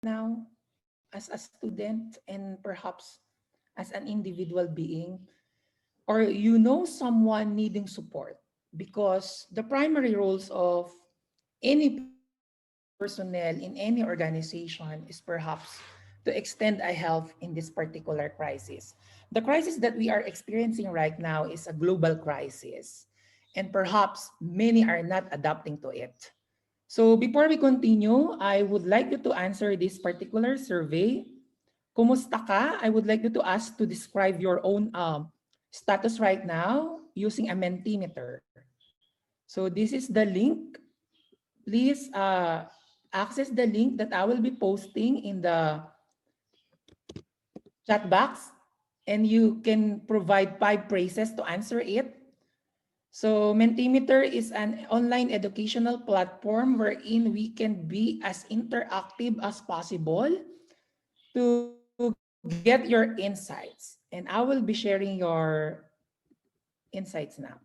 now as a student and perhaps as an individual being, or you know someone needing support, because the primary roles of any personnel in any organization is perhaps to extend a help in this particular crisis. The crisis that we are experiencing right now is a global crisis, and perhaps many are not adapting to it. So before we continue, I would like you to answer this particular survey. Kumusta ka? I would like you to ask to describe your own status right now using a Mentimeter. So this is the link. Please access the link that I will be posting in the chat box, and you can provide 5 phrases to answer it. So Mentimeter is an online educational platform wherein we can be as interactive as possible to get your insights. And I will be sharing your insights now.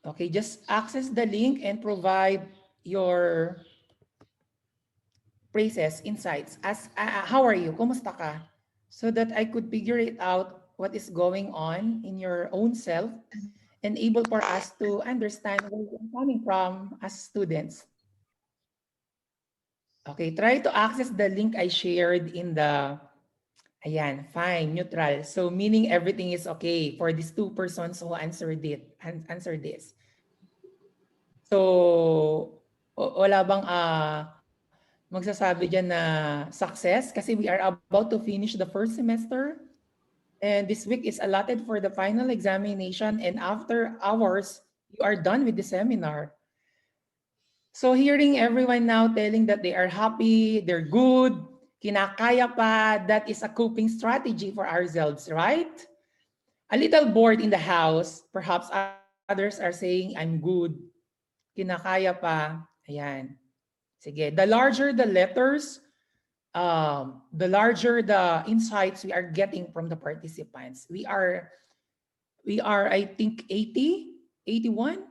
Okay, just access the link and provide your praises, insights. As how are you? Kumusta ka? So that I could figure it out what is going on in your own self and able for us to understand where you're coming from as students. Okay, try to access the link I shared in the, ayan, fine, neutral. So meaning everything is okay for these 2 persons who answered it, answered this. So wala bang magsasabi diyan na success, kasi we are about to finish the first semester, and this week is allotted for the final examination, and after hours you are done with the seminar. So hearing everyone now telling that they are happy, they're good, kinakaya pa, that is a coping strategy for ourselves, right? A little bored in the house, perhaps others are saying, I'm good, kinakaya pa, ayan. Sige, the larger the letters, the larger the insights we are getting from the participants. We are I think 80, 81.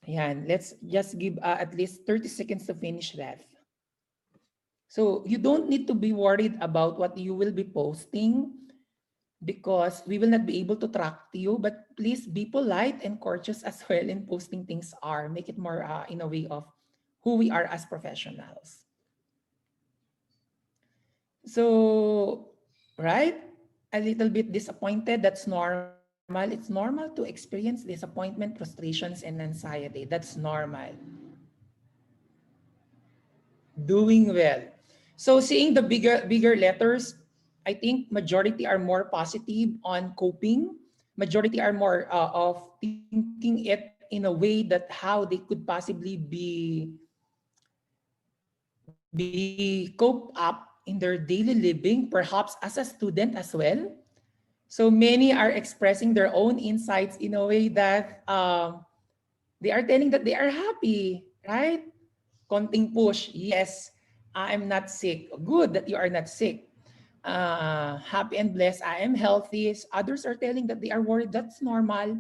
Ayan, let's just give at least 30 seconds to finish that. So you don't need to be worried about what you will be posting, because we will not be able to track you, but please be polite and courteous as well in posting things are. Make it more in a way of who we are as professionals. So, right? A little bit disappointed, that's normal. It's normal to experience disappointment, frustrations, and anxiety. That's normal. Doing well. So seeing the bigger letters, I think majority are more positive on coping. Majority are more of thinking it in a way that how they could possibly be cope up in their daily living, perhaps as a student as well. So many are expressing their own insights in a way that they are telling that they are happy, right? Konting push, yes, I'm not sick. Good that you are not sick. Happy and blessed, I am healthy. Others are telling that they are worried. That's normal,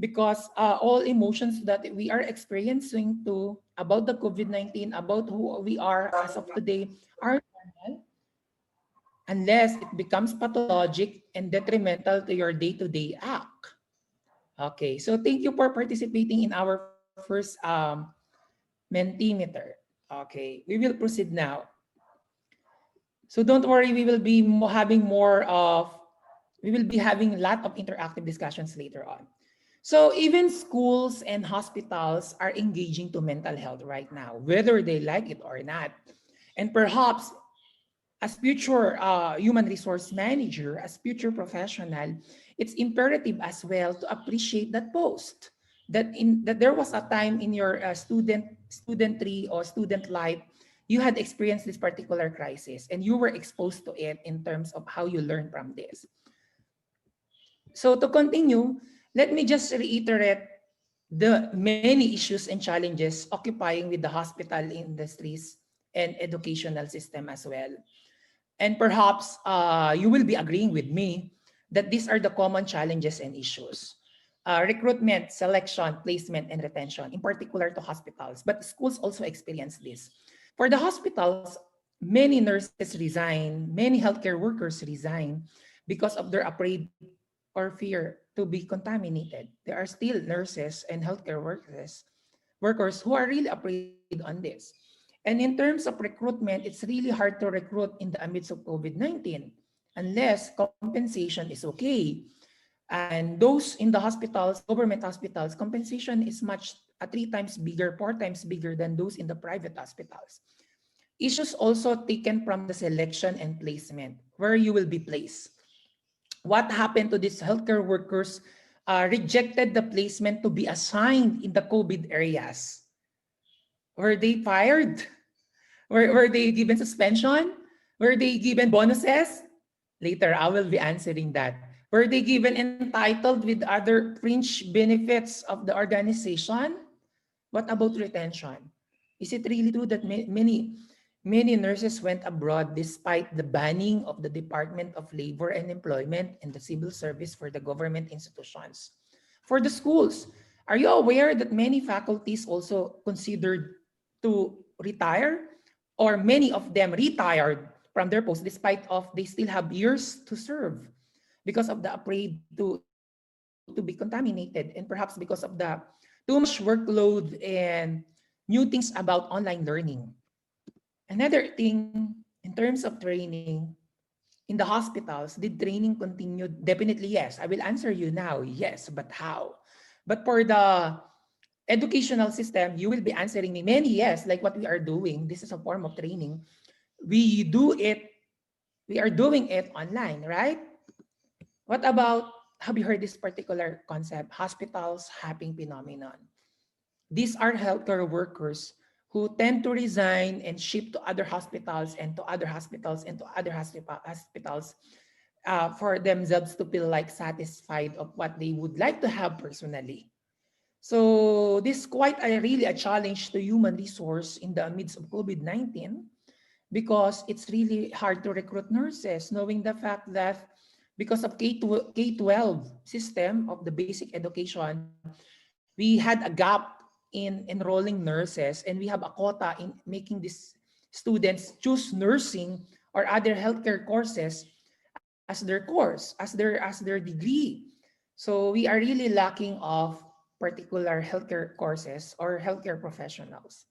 because all emotions that we are experiencing to about the COVID-19, about who we are as of today, are normal unless it becomes pathologic and detrimental to your day-to-day act. Okay, so thank you for participating in our first Mentimeter. Okay, we will proceed now. So don't worry, we will be we will be having a lot of interactive discussions later on. So even schools and hospitals are engaging to mental health right now, whether they like it or not. And perhaps as future human resource manager, as future professional, it's imperative as well to appreciate that post. That there was a time in your studentry or student life, you had experienced this particular crisis and you were exposed to it in terms of how you learn from this. So to continue, let me just reiterate the many issues and challenges occupying with the hospital industries and educational system as well. And perhaps you will be agreeing with me that these are the common challenges and issues. recruitment, selection, placement, and retention, in particular to hospitals. But schools also experience this. For the hospitals, many nurses resign, many healthcare workers resign because of their afraid or fear to be contaminated. There are still nurses and healthcare workers who are really afraid on this. And in terms of recruitment, it's really hard to recruit in the midst of COVID-19 unless compensation is okay. And those in the hospitals, government hospitals, compensation is much 3 times bigger, 4 times bigger than those in the private hospitals. Issues also taken from the selection and placement, where you will be placed. What happened to these healthcare workers rejected the placement to be assigned in the COVID areas? Were they fired? Were they given suspension? Were they given bonuses? Later, I will be answering that. Were they given entitled with other fringe benefits of the organization? What about retention? Is it really true that many nurses went abroad despite the banning of the Department of Labor and Employment and the civil service for the government institutions? For the schools, are you aware that many faculties also considered to retire, or many of them retired from their posts despite of they still have years to serve because of the afraid to be contaminated, and perhaps because of the too much workload and new things about online learning. Another thing, in terms of training, in the hospitals, did training continue? Definitely yes. I will answer you now, yes, but how? But for the educational system, you will be answering me many yes, like what we are doing. This is a form of training. We do it, we are doing it online, right? What about, have you heard this particular concept, hospitals hopping phenomenon? These are healthcare workers who tend to resign and ship to other hospitals and to other hospitals and to other hospitals for themselves to feel like satisfied of what they would like to have personally. So this is quite really a challenge to human resource in the midst of COVID-19, because it's really hard to recruit nurses, knowing the fact that because of K-12 system of the basic education, we had a gap in enrolling nurses, and we have a quota in making these students choose nursing or other healthcare courses as their course, as their degree. So we are really lacking of particular healthcare courses or healthcare professionals.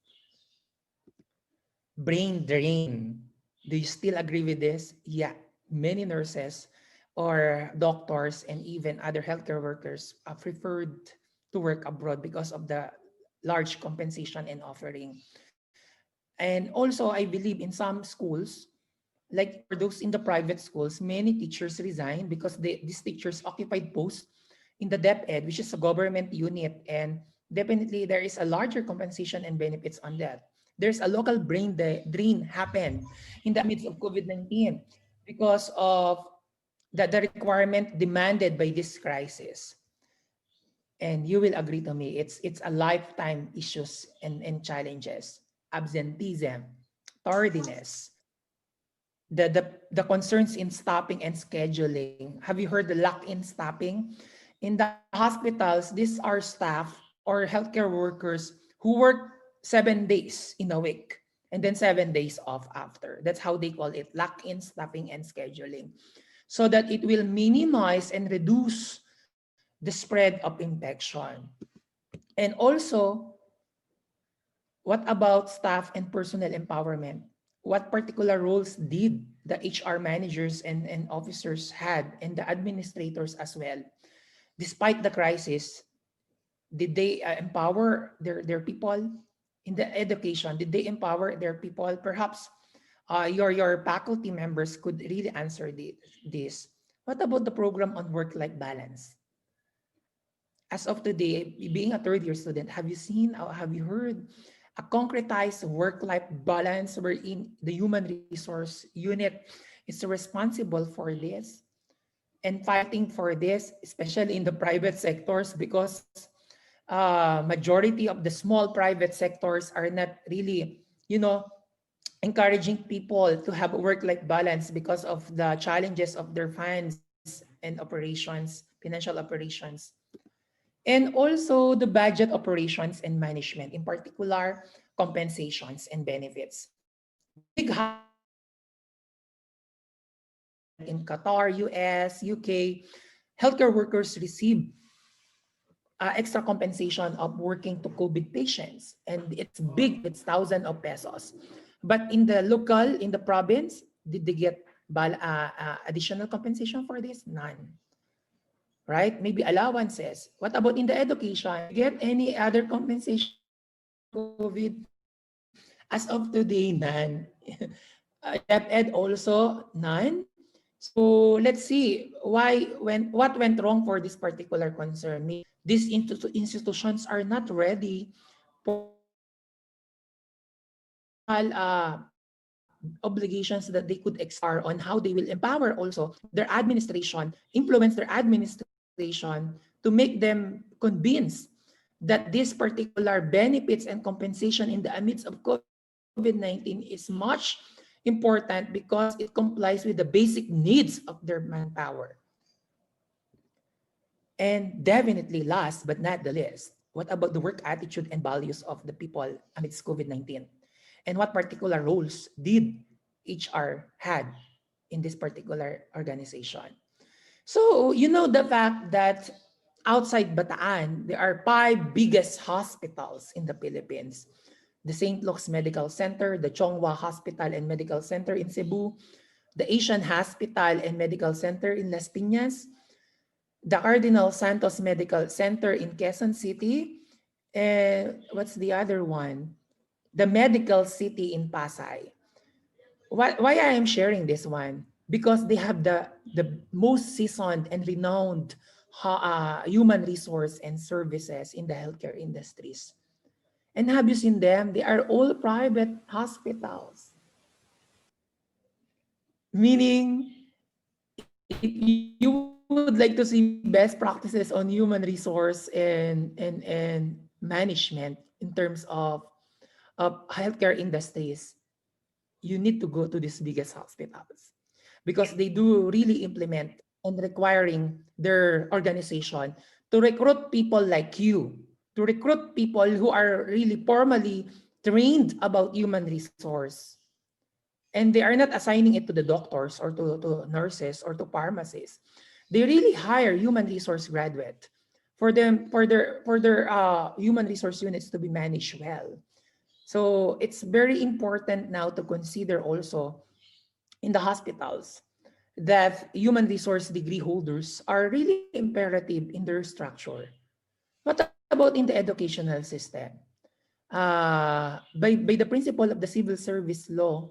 Brain drain. Do you still agree with this? Yeah, many nurses or doctors and even other healthcare workers preferred to work abroad because of the large compensation and offering. And also, I believe in some schools, like for those in the private schools, many teachers resign because these teachers occupied posts in the DepEd, which is a government unit, and definitely there is a larger compensation and benefits on that. There's a local drain happened in the midst of COVID-19 because of the requirement demanded by this crisis. And you will agree to me, it's a lifetime issues and challenges. Absenteeism, tardiness, the concerns in stopping and scheduling. Have you heard the lock-in stopping? In the hospitals, these are staff or healthcare workers who work 7 days in a week and then 7 days off after. That's how they call it, lock-in stopping and scheduling, so that it will minimize and reduce the spread of infection. And also, what about staff and personnel empowerment? What particular roles did the HR managers and officers had, and the administrators as well? Despite the crisis, did they empower their people in the education? Did they empower their people? Perhaps your faculty members could really answer this. What about the program on work-life balance? As of today, being a third year student, have you seen or have you heard a concretized work-life balance wherein the human resource unit is responsible for this and fighting for this, especially in the private sectors, because majority of the small private sectors are not really, encouraging people to have a work-life balance because of the challenges of their funds and operations, financial operations. And also the budget operations and management, in particular, compensations and benefits. Big like in Qatar, US, UK, healthcare workers receive extra compensation of working to COVID patients. And it's big, it's thousands of pesos. But in the local, in the province, did they get additional compensation for this? None. Right? Maybe allowances. What about in the education? Get any other compensation for COVID? As of today, none. DepEd also none. So let's see what went wrong for this particular concern. Maybe these institutions are not ready for additional obligations that they could explore on how they will empower also their administration, influence their administration to make them convinced that this particular benefits and compensation in the amidst of COVID-19 is much important because it complies with the basic needs of their manpower. And definitely last but not the least, what about the work attitude and values of the people amidst COVID-19? And what particular roles did HR had in this particular organization? So, you know the fact that outside Bataan, there are five biggest hospitals in the Philippines. The St. Luke's Medical Center, the Chongwa Hospital and Medical Center in Cebu, the Asian Hospital and Medical Center in Las Piñas, the Cardinal Santos Medical Center in Quezon City, and what's the other one? The Medical City in Pasay. Why I am sharing this one? Because they have the most seasoned and renowned human resource and services in the healthcare industries. And have you seen them? They are all private hospitals. Meaning, if you would like to see best practices on human resource and management in terms of healthcare industries, you need to go to these biggest hospitals because they do really implement and requiring their organization to recruit people like you, to recruit people who are really formally trained about human resource. And they are not assigning it to the doctors or to nurses or to pharmacists. They really hire human resource graduate for them for their human resource units to be managed well. So it's very important now to consider also in the hospitals that human resource degree holders are really imperative in their structure. What about in the educational system? By the principle of the civil service law,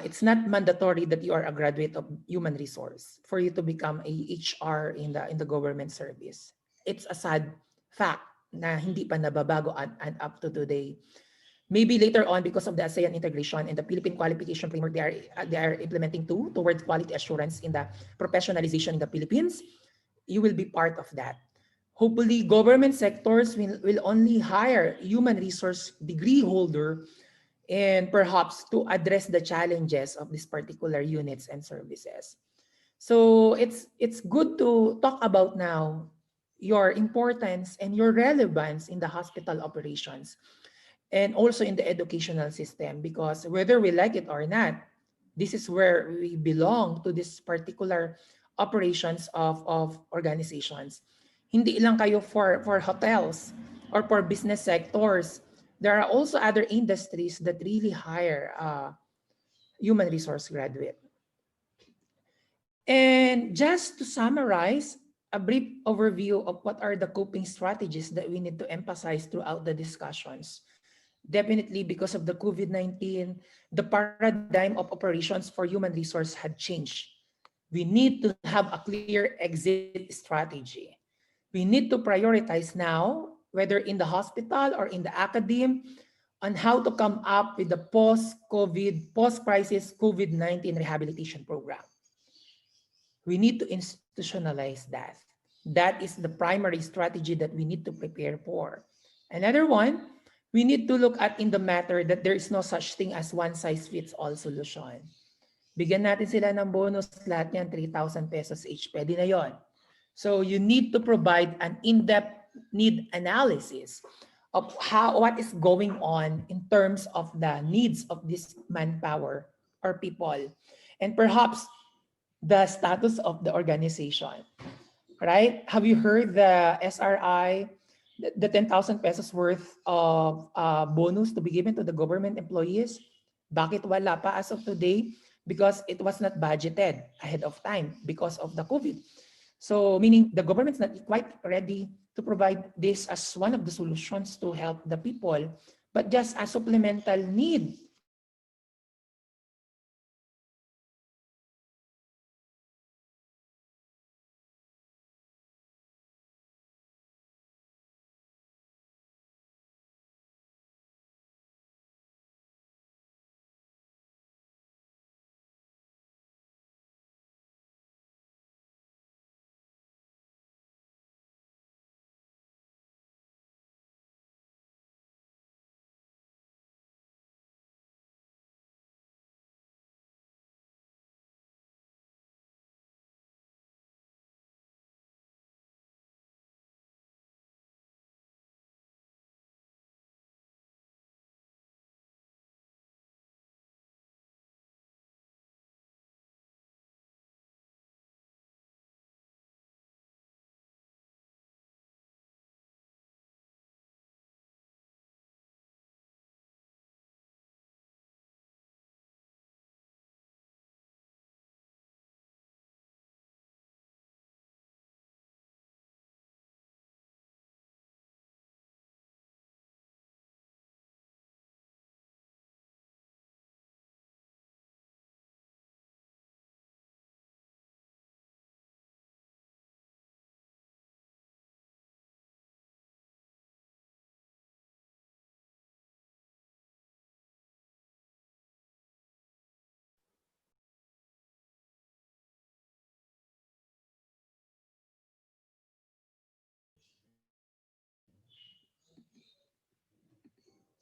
it's not mandatory that you are a graduate of human resource for you to become a HR in the government service. It's a sad fact na hindi pa nababago and up to today. Maybe later on, because of the ASEAN integration and the Philippine qualification framework they are implementing too towards quality assurance in the professionalization in the Philippines, you will be part of that. Hopefully, government sectors will only hire human resource degree holder and perhaps to address the challenges of these particular units and services. So it's good to talk about now your importance and your relevance in the hospital operations and also in the educational system, because whether we like it or not, this is where we belong to this particular operations of organizations. Hindi lang kayo for hotels or for business sectors. There are also other industries that really hire human resource graduate. And just to summarize, a brief overview of what are the coping strategies that we need to emphasize throughout the discussions. Definitely because of the COVID-19, the paradigm of operations for human resource had changed. We need to have a clear exit strategy. We need to prioritize now, whether in the hospital or in the academe, on how to come up with the post-COVID, post-crisis COVID-19 rehabilitation program. We need to institutionalize that. That is the primary strategy that we need to prepare for. Another one, we need to look at in the matter that there is no such thing as one-size-fits-all solution. Bigyan natin sila ng bonus, lahat yan 3,000 pesos each, pwede na yon. So you need to provide an in-depth need analysis of what is going on in terms of the needs of this manpower or people, and perhaps the status of the organization, right? Have you heard the SRI, the 10,000 pesos worth of bonus to be given to the government employees? Bakit wala pa as of today? Because it was not budgeted ahead of time because of the COVID. So meaning the government's not quite ready to provide this as one of the solutions to help the people, but just a supplemental need.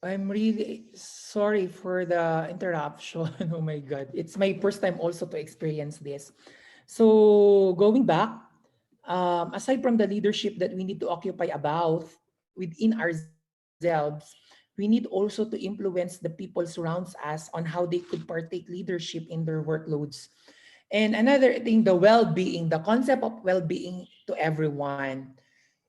I'm really sorry for the interruption. Oh my God. It's my first time also to experience this. So going back, aside from the leadership that we need to occupy about within ourselves, we need also to influence the people surrounds us on how they could partake leadership in their workloads. And another thing, the well-being, the concept of well-being to everyone.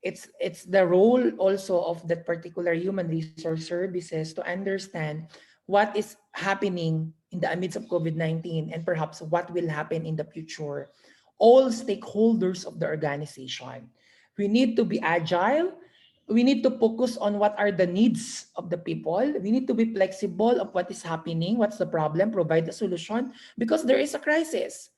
It's the role also of that particular human resource services to understand what is happening in the midst of COVID-19 and perhaps what will happen in the future. All stakeholders of the organization. We need to be agile. We need to focus on what are the needs of the people. We need to be flexible of what is happening, what's the problem, provide a solution because there is a crisis.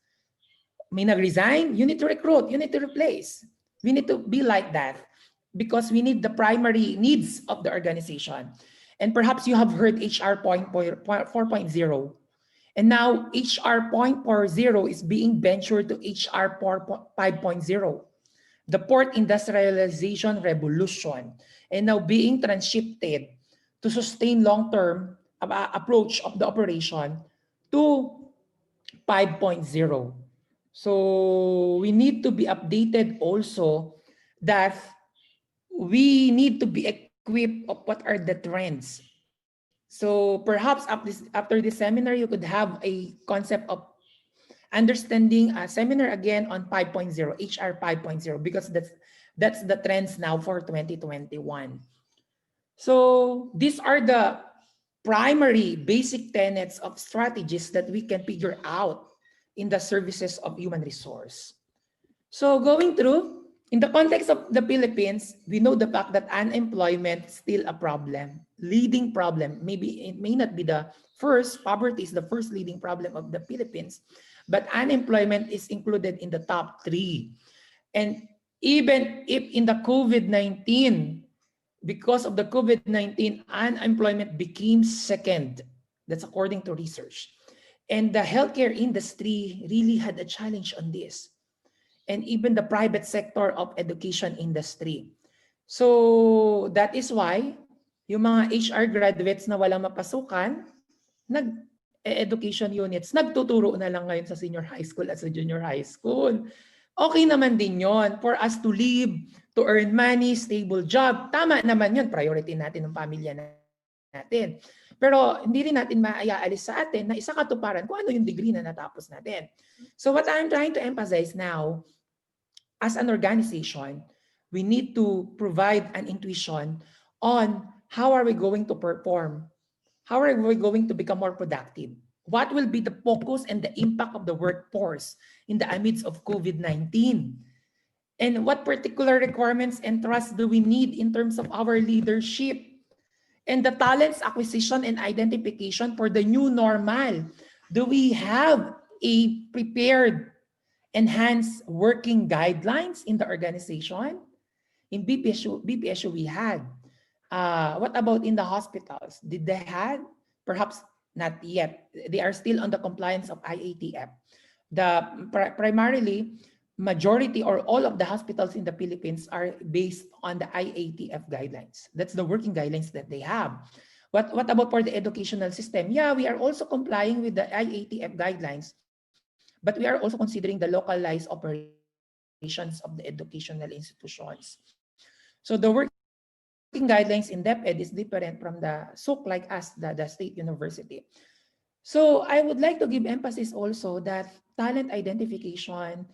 May nag-resign, you need to recruit, you need to replace. We need to be like that because we need the primary needs of the organization. And perhaps you have heard HR 4.0. And now HR 4.0 is being ventured to HR 5.0, the port industrialization revolution, and now being transshifted to sustain long-term approach of the operation to 5.0. So we need to be updated also that we need to be equipped of what are the trends. So perhaps after this seminar, you could have a concept of understanding a seminar again on 5.0, HR 5.0, because that's the trends now for 2021. So these are the primary basic tenets of strategies that we can figure out in the services of human resource. So going through, in the context of the Philippines, we know the fact that unemployment is still a problem, leading problem. Maybe it may not be the first, poverty is the first leading problem of the Philippines, but unemployment is included in the top three. And even if in the COVID-19, because of the COVID-19, unemployment became second. That's according to research. And the healthcare industry really had a challenge on this. And even the private sector of education industry. So that is why yung mga HR graduates na walang mapasukan, nag-education units, nagtuturo na lang ngayon sa senior high school at sa junior high school. Okay naman din yon for us to live, to earn money, stable job. Tama naman yun, priority natin ng pamilya natin. Pero hindi rin natin maayaalis sa atin na isa katuparan kung ano yung degree na natapos natin. So what I'm trying to emphasize now, as an organization, we need to provide an intuition on how are we going to perform. How are we going to become more productive? What will be the focus and the impact of the workforce in the amidst of COVID-19? And what particular requirements and trust do we need in terms of our leadership? And the talents acquisition and identification for the new normal. Do we have a prepared, enhanced working guidelines in the organization? In BPSU we had. What about in the hospitals? Did they have? Perhaps not yet. They are still on the compliance of IATF. Primarily, majority or all of the hospitals in the Philippines are based on the IATF guidelines. That's the working guidelines that they have. What about for the educational system? Yeah, we are also complying with the IATF guidelines, but we are also considering the localized operations of the educational institutions. So the working guidelines in DepEd is different from the SUC like us, the State University. So I would like to give emphasis also that talent identification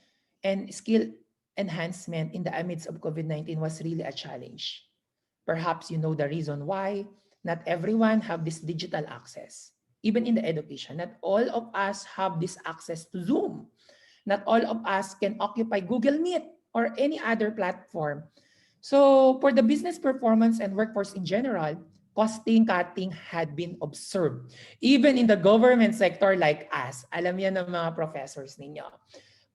and skill enhancement in the amidst of COVID-19 was really a challenge. Perhaps you know the reason why not everyone have this digital access. Even in the education, not all of us have this access to Zoom. Not all of us can occupy Google Meet or any other platform. So for the business performance and workforce in general, costing cutting had been observed. Even in the government sector like us, alam yan ng mga professors ninyo.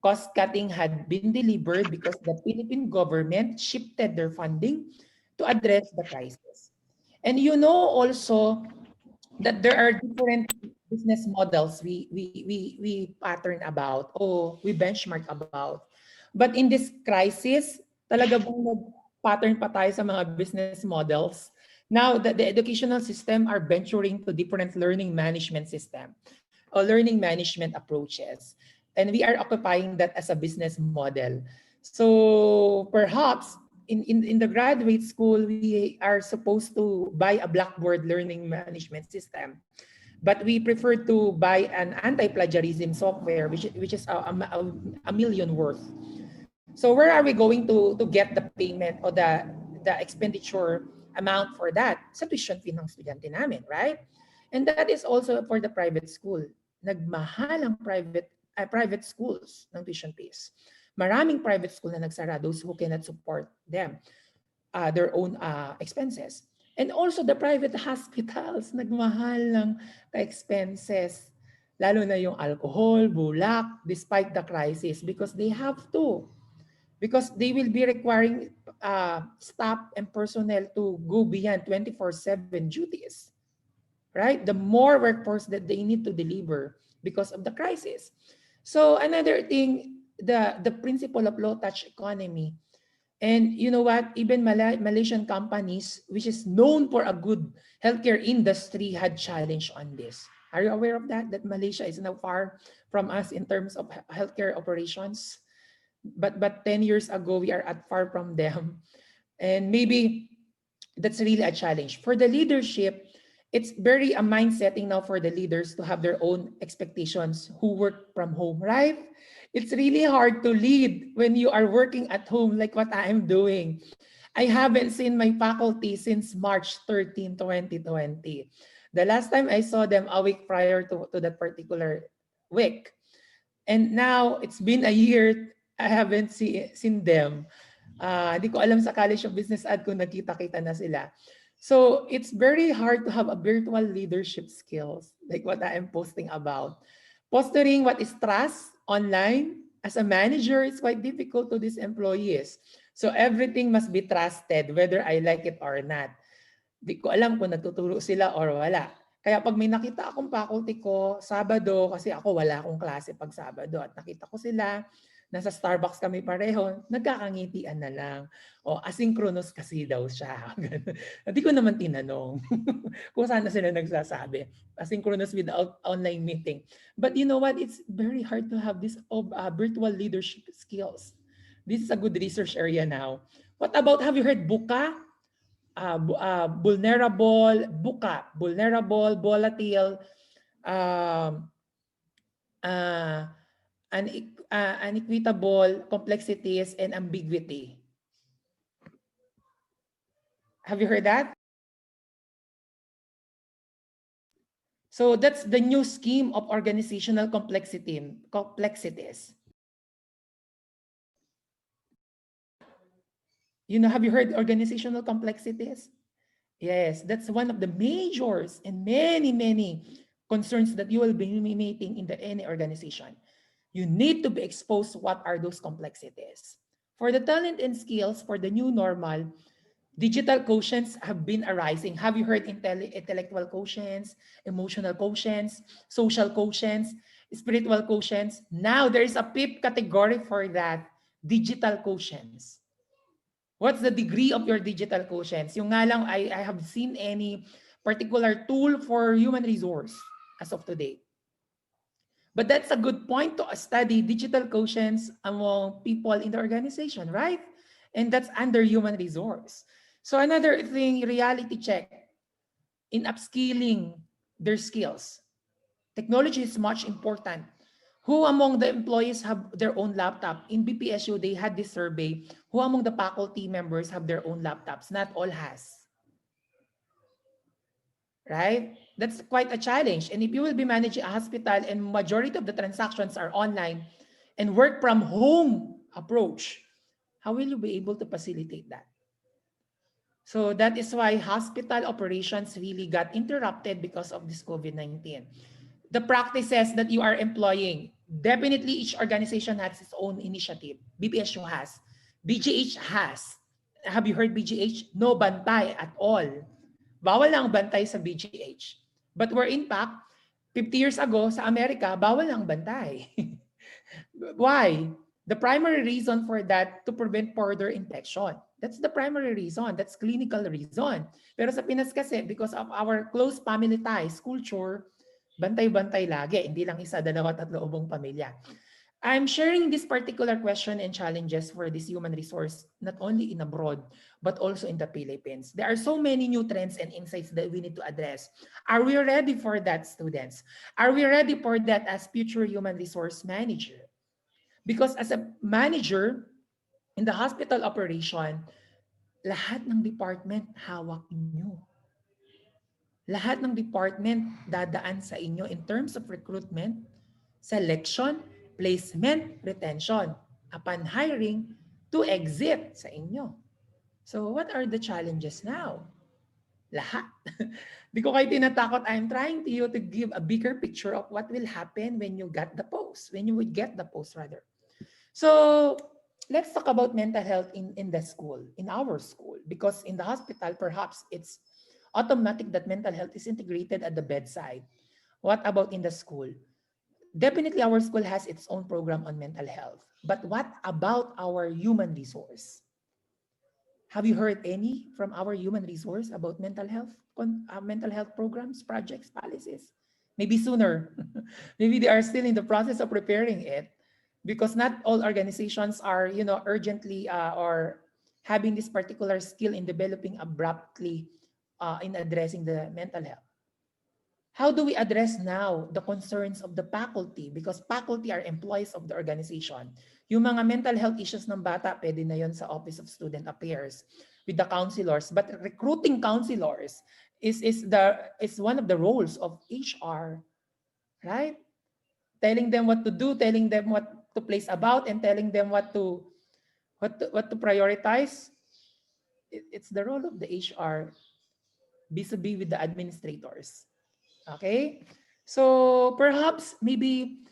Cost cutting had been delivered because the Philippine government shifted their funding to address the crisis. And you know also that there are different business models we pattern about o we benchmark about. But in this crisis, talaga bang nag-pattern pa tayo sa mga business models? Now, the educational system are venturing to different learning management system or learning management approaches. And we are occupying that as a business model. So perhaps in the graduate school, we are supposed to buy a Blackboard learning management system. But we prefer to buy an anti-plagiarism software, which is a million worth. So where are we going to get the payment or the expenditure amount for that? Sa tuition fee ng estudyante namin, right? And that is also for the private school. Nagmahal ang private schools ng tuition fees. Maraming private school na nagsara, those who cannot support them, their own expenses. And also the private hospitals, nagmahal ng expenses. Lalo na yung alcohol, bulak, despite the crisis, because they have to. Because they will be requiring staff and personnel to go beyond 24/7 duties, right? The more workforce that they need to deliver because of the crisis. So another thing, the principle of low touch economy. And you know what? Even Malaysian companies, which is known for a good healthcare industry, had challenge on this. Are you aware of that? That Malaysia is now far from us in terms of healthcare operations. But 10 years ago, we are at far from them. And maybe that's really a challenge. For the leadership, it's very a mindsetting now for the leaders to have their own expectations who work from home, right? It's really hard to lead when you are working at home like what I'm doing. I haven't seen my faculty since March 13, 2020. The last time I saw them a week prior to that particular week. And now it's been a year, I haven't seen them. Hindi ko alam sa College of Business Ad kung nagkita-kita na sila. So it's very hard to have a virtual leadership skills, like what I am posting about. Fostering what is trust online as a manager is quite difficult to these employees. So everything must be trusted, whether I like it or not. Di ko alam kung natuturo sila or wala. Kaya pag may nakita akong faculty ko, Sabado, kasi ako wala akong klase pag Sabado, at nakita ko sila, nasa Starbucks kami pareho, nagkakangitian na lang. O asynchronous kasi daw siya. Hindi ko naman tinanong kung saan na sila nagsasabi. Asynchronous without online meeting. But you know what? It's very hard to have this virtual leadership skills. This is a good research area now. What about, have you heard buka? Vulnerable, buka, vulnerable, volatile, um, uh, unequitable, complexities, and ambiguity. Have you heard that? So that's the new scheme of organizational complexities. Have you heard organizational complexities? Yes, that's one of the majors and many, many concerns that you will be meeting in any organization. You need to be exposed to what are those complexities. For the talent and skills, for the new normal, digital quotients have been arising. Have you heard intellectual quotients, emotional quotients, social quotients, spiritual quotients? Now there is a fifth category for that, digital quotients. What's the degree of your digital quotients? Yung nga lang, I have seen any particular tool for human resource as of today. But that's a good point to study digital quotients among people in the organization, right? And that's under human resource. So another thing, reality check in upskilling their skills. Technology is much important. Who among the employees have their own laptop? In BPSU, they had this survey. Who among the faculty members have their own laptops? Not all has. Right? That's quite a challenge. And if you will be managing a hospital and majority of the transactions are online and work from home approach, how will you be able to facilitate that? So that is why hospital operations really got interrupted because of this COVID-19. The practices that you are employing, definitely each organization has its own initiative. BPSU has. BGH has. Have you heard BGH? No bantay at all. Bawal lang bantay sa BGH. But we're in fact, 50 years ago sa Amerika, bawal lang bantay. Why? The primary reason for that, to prevent further infection. That's the primary reason. That's clinical reason. Pero sa Pinas kasi, because of our close family ties, culture, bantay-bantay lagi. Hindi lang isa, dalawa, tatlo, ubong pamilya. I'm sharing this particular question and challenges for this human resource, not only in abroad, but also in the Philippines. There are so many new trends and insights that we need to address. Are we ready for that, students? Are we ready for that as future human resource manager? Because as a manager in the hospital operation, lahat ng department hawak inyo. Lahat ng department dadaan sa inyo in terms of recruitment, selection, placement, retention, upon hiring, to exit sa inyo. So what are the challenges now? Lahat. Di ko kayo tinatakot. I'm trying to you to give a bigger picture of what will happen when you get the post, when you would get the post rather. So let's talk about mental health in the school, in our school, because in the hospital, perhaps it's automatic that mental health is integrated at the bedside. What about in the school? Definitely our school has its own program on mental health. But what about our human resource? Have you heard any from our human resource about mental health programs, projects, policies? Maybe sooner. Maybe they are still in the process of preparing it, because not all organizations are, urgently or having this particular skill in developing abruptly in addressing the mental health. How do we address now the concerns of the faculty? Because faculty are employees of the organization. Yung mga mental health issues ng bata, pwede na yon sa Office of Student Affairs with the counselors. But recruiting counselors is one of the roles of HR, right? Telling them what to do, telling them what to place about, and telling them what to prioritize. It's the role of the HR vis-a-vis with the administrators. Okay? So perhaps maybe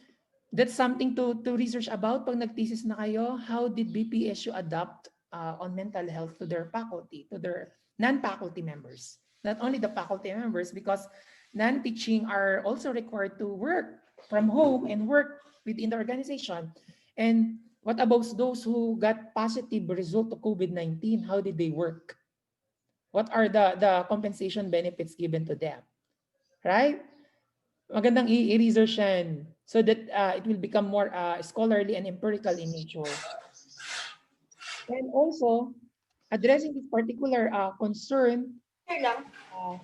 that's something to research about pag nag-thesis na kayo. How did BPSU adapt on mental health to their faculty, to their non-faculty members? Not only the faculty members, because non-teaching are also required to work from home and work within the organization. And what about those who got positive result of COVID-19? How did they work? What are the compensation benefits given to them? Right? Magandang i-research yan so that it will become more scholarly and empirical in nature. And also, addressing this particular concern uh,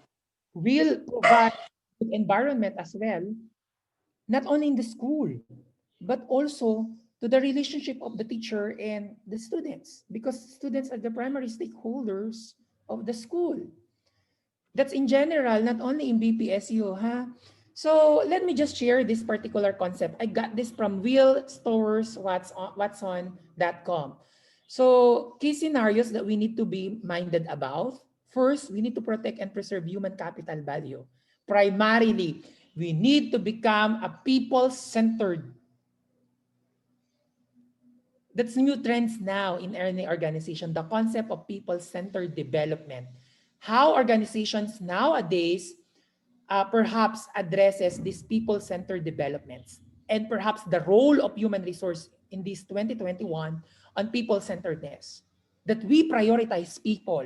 will provide good environment as well, not only in the school, but also to the relationship of the teacher and the students, because students are the primary stakeholders of the school. That's in general, not only in BPSU, ha? So let me just share this particular concept. I got this from Watson.com. So key scenarios that we need to be minded about. First, we need to protect and preserve human capital value. Primarily, we need to become a people-centered. That's new trends now in any organization, the concept of people-centered development. How organizations nowadays perhaps addresses these people-centered developments and perhaps the role of human resource in this 2021 on people-centeredness, that we prioritize people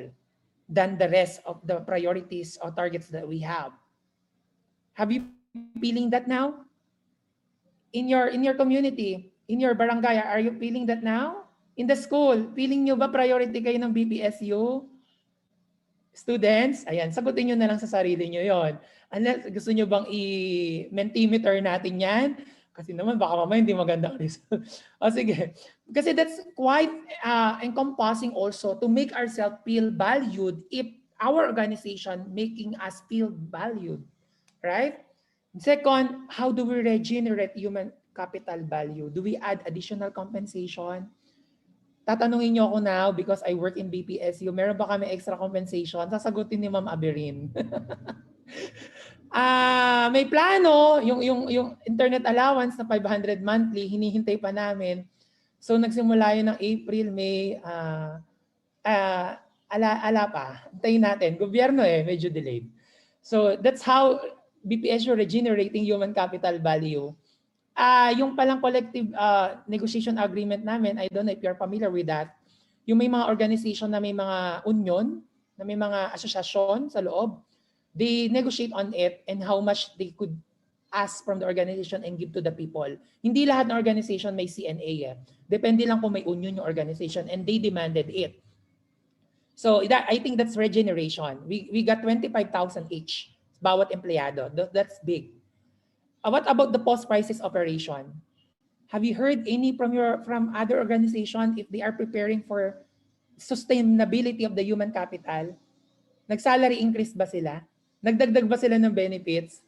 than the rest of the priorities or targets that we have. Have you feeling that now? In your community, in your barangay, are you feeling that now? In the school, feeling nyo ba priority kayo ng BPSU? Students, ayan, sagutin nyo na lang sa sarili nyo yon. Unless gusto nyo bang i-mentimeter natin yan? Kasi naman baka mamaya hindi maganda ang result. O sige. Kasi that's quite encompassing also to make ourselves feel valued if our organization making us feel valued. Right? Second, how do we regenerate human capital value? Do we add additional compensation? Tatanungin niyo ako now because I work in BPSU, meron ba kami extra compensation? Sasagutin ni Ma'am Aberin. May plano, yung internet allowance na 500 monthly, hinihintay pa namin. So nagsimula yun ng April, May, ala pa. Hintayin natin. Gobyerno medyo delayed. So that's how BPSU regenerating human capital value. Yung palang collective negotiation agreement namin, I don't know if you're familiar with that, yung may mga organization na may mga union, na may mga asosyasyon sa loob, they negotiate on it and how much they could ask from the organization and give to the people. Hindi lahat ng organization may CNA. Depende lang kung may union yung organization and they demanded it. So that, I think that's regeneration. We got 25,000 each, bawat empleyado. That's big. What about the post-crisis operation? Have you heard any from other organization if they are preparing for sustainability of the human capital? Nag-salary increase ba sila? Nagdagdag ba sila ng benefits?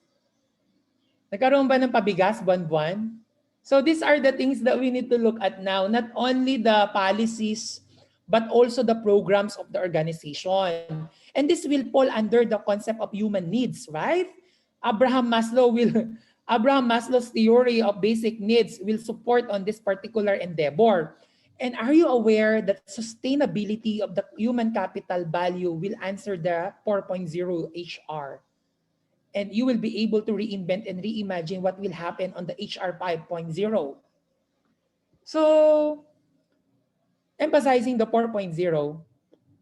Nagkaroon ba ng pabigas buwan-buwan? So these are the things that we need to look at now, not only the policies, but also the programs of the organization. And this will fall under the concept of human needs, right? Abraham Maslow's theory of basic needs will support on this particular endeavor. And are you aware that sustainability of the human capital value will answer the 4.0 HR? And you will be able to reinvent and reimagine what will happen on the HR 5.0. So, emphasizing the 4.0,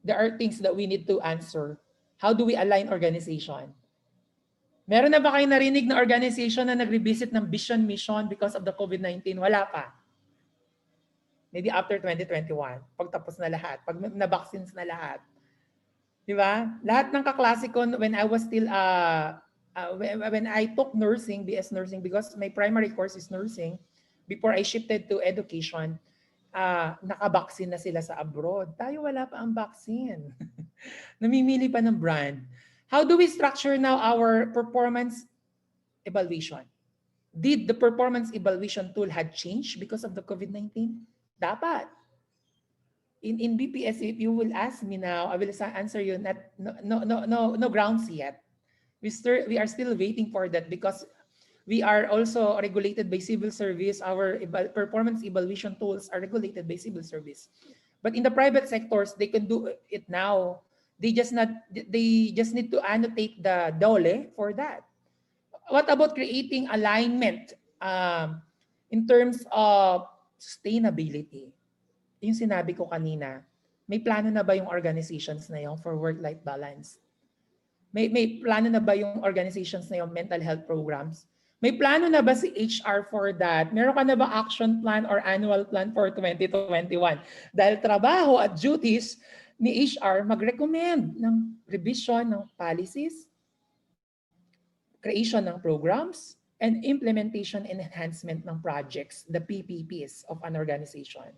there are things that we need to answer. How do we align organization? Meron na ba kayo narinig na organization na nag-revisit ng vision mission because of the COVID-19? Wala pa. Maybe after 2021, pagtapos na lahat, pag na-vaccines na lahat. Di ba? Lahat ng kaklase ko when I was still, when I took nursing, BS nursing, because my primary course is nursing, before I shifted to education, nakabaksin na sila sa abroad. Tayo wala pa ang vaccine. Namimili pa ng brand. How do we structure now our performance evaluation? Did the performance evaluation tool had changed because of the COVID-19? Dapat. In BPS, if you will ask me now, I will answer you no grounds yet. We are still waiting for that because we are also regulated by civil service. Our performance evaluation tools are regulated by civil service. But in the private sectors, they can do it now. They just need to annotate the DOLE for that. What about creating alignment in terms of sustainability? Yung sinabi ko kanina, may plano na ba yung organizations na yung for work-life balance? May plano na ba yung organizations na yung mental health programs? May plano na ba si HR for that? Meron ka na ba action plan or annual plan for 2021? Dahil trabaho at duties ni HR mag-recommend ng revision ng policies, creation ng programs, and implementation and enhancement ng projects, the PPPs of an organization.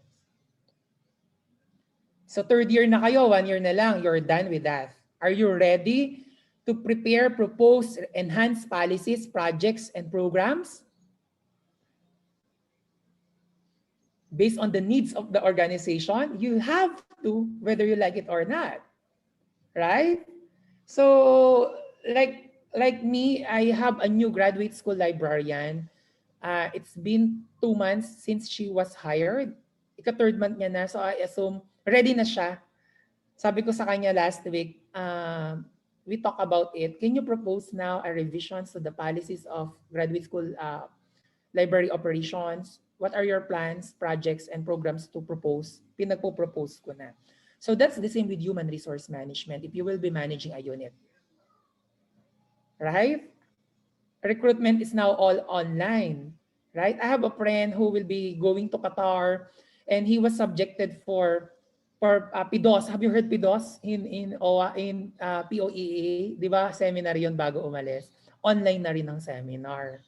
So third year na kayo, 1 year na lang, you're done with that. Are you ready to prepare, propose, enhance policies, projects, and programs based on the needs of the organization? You have to, whether you like it or not, right? So like me, I have a new graduate school librarian. It's been 2 months since she was hired. Ika-third month niya na, so I assume ready na siya. Sabi ko sa kanya last week, we talk about it. Can you propose now a revisions to the policies of graduate school library operations? What are your plans, projects, and programs to propose? Pinagpo-propose ko na. So that's the same with human resource management if you will be managing a unit. Right? Recruitment is now all online. Right? I have a friend who will be going to Qatar and he was subjected for PIDOS. Have you heard PIDOS in OA, in POEA? 'Di ba? Seminar 'yon bago umalis. Online na rin ang seminar.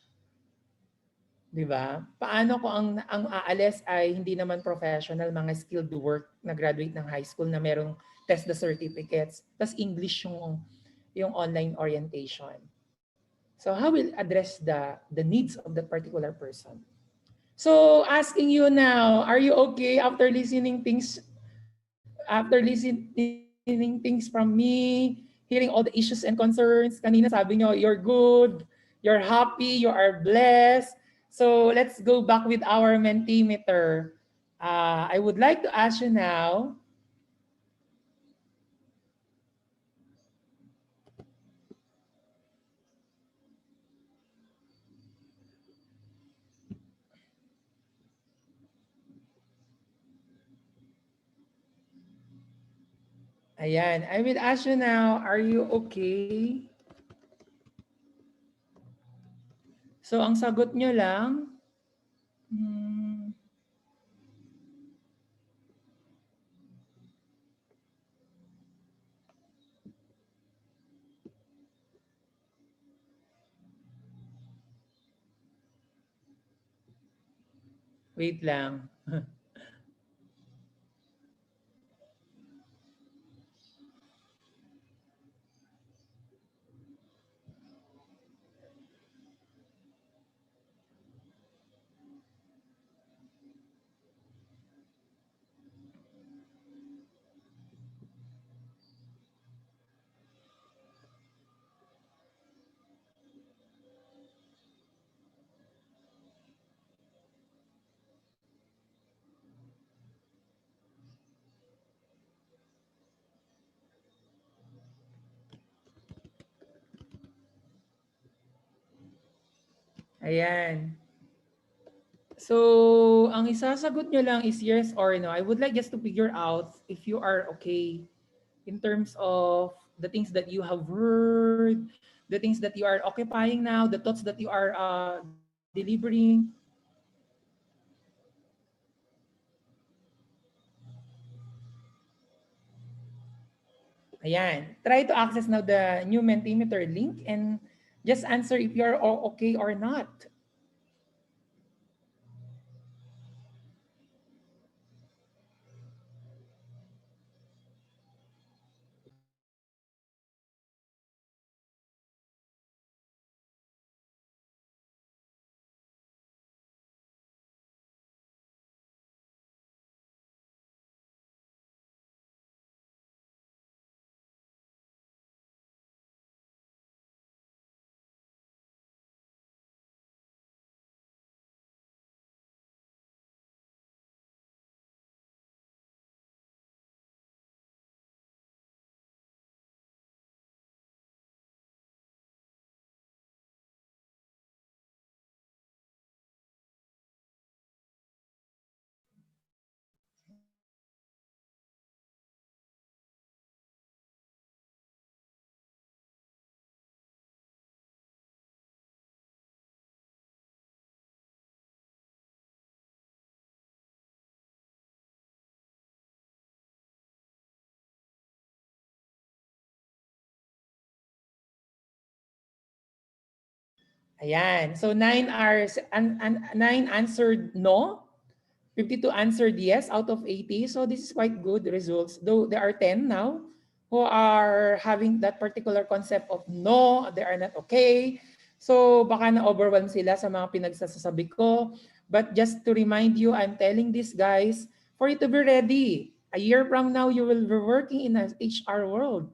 'Di ba? Paano ko ang aalis ay hindi naman professional, mga skilled work na graduate ng high school na merong test the certificates, tas English yung online orientation. So how will address the needs of that particular person? So asking you now, are you okay after listening things from me, hearing all the issues and concerns? Kanina sabi nyo, you're good, you're happy, you are blessed. So let's go back with our Mentimeter. I would like to ask you now, ayan, I will ask you now, are you okay? So ang sagot nyo lang, wait lang. Ayan. So, ang isasagot nyo lang is yes or no. I would like just to figure out if you are okay in terms of the things that you have heard, the things that you are occupying now, the thoughts that you are delivering. Ayan. Try to access now the new Mentimeter link and just answer if you're okay or not. Ayan. So 9 answered no, 52 answered yes out of 80. So this is quite good results. Though there are 10 now who are having that particular concept of no, they are not okay. So baka na-overwhelm sila sa mga pinagsasabi ko. But just to remind you, I'm telling these guys for you to be ready. A year from now, you will be working in an HR world,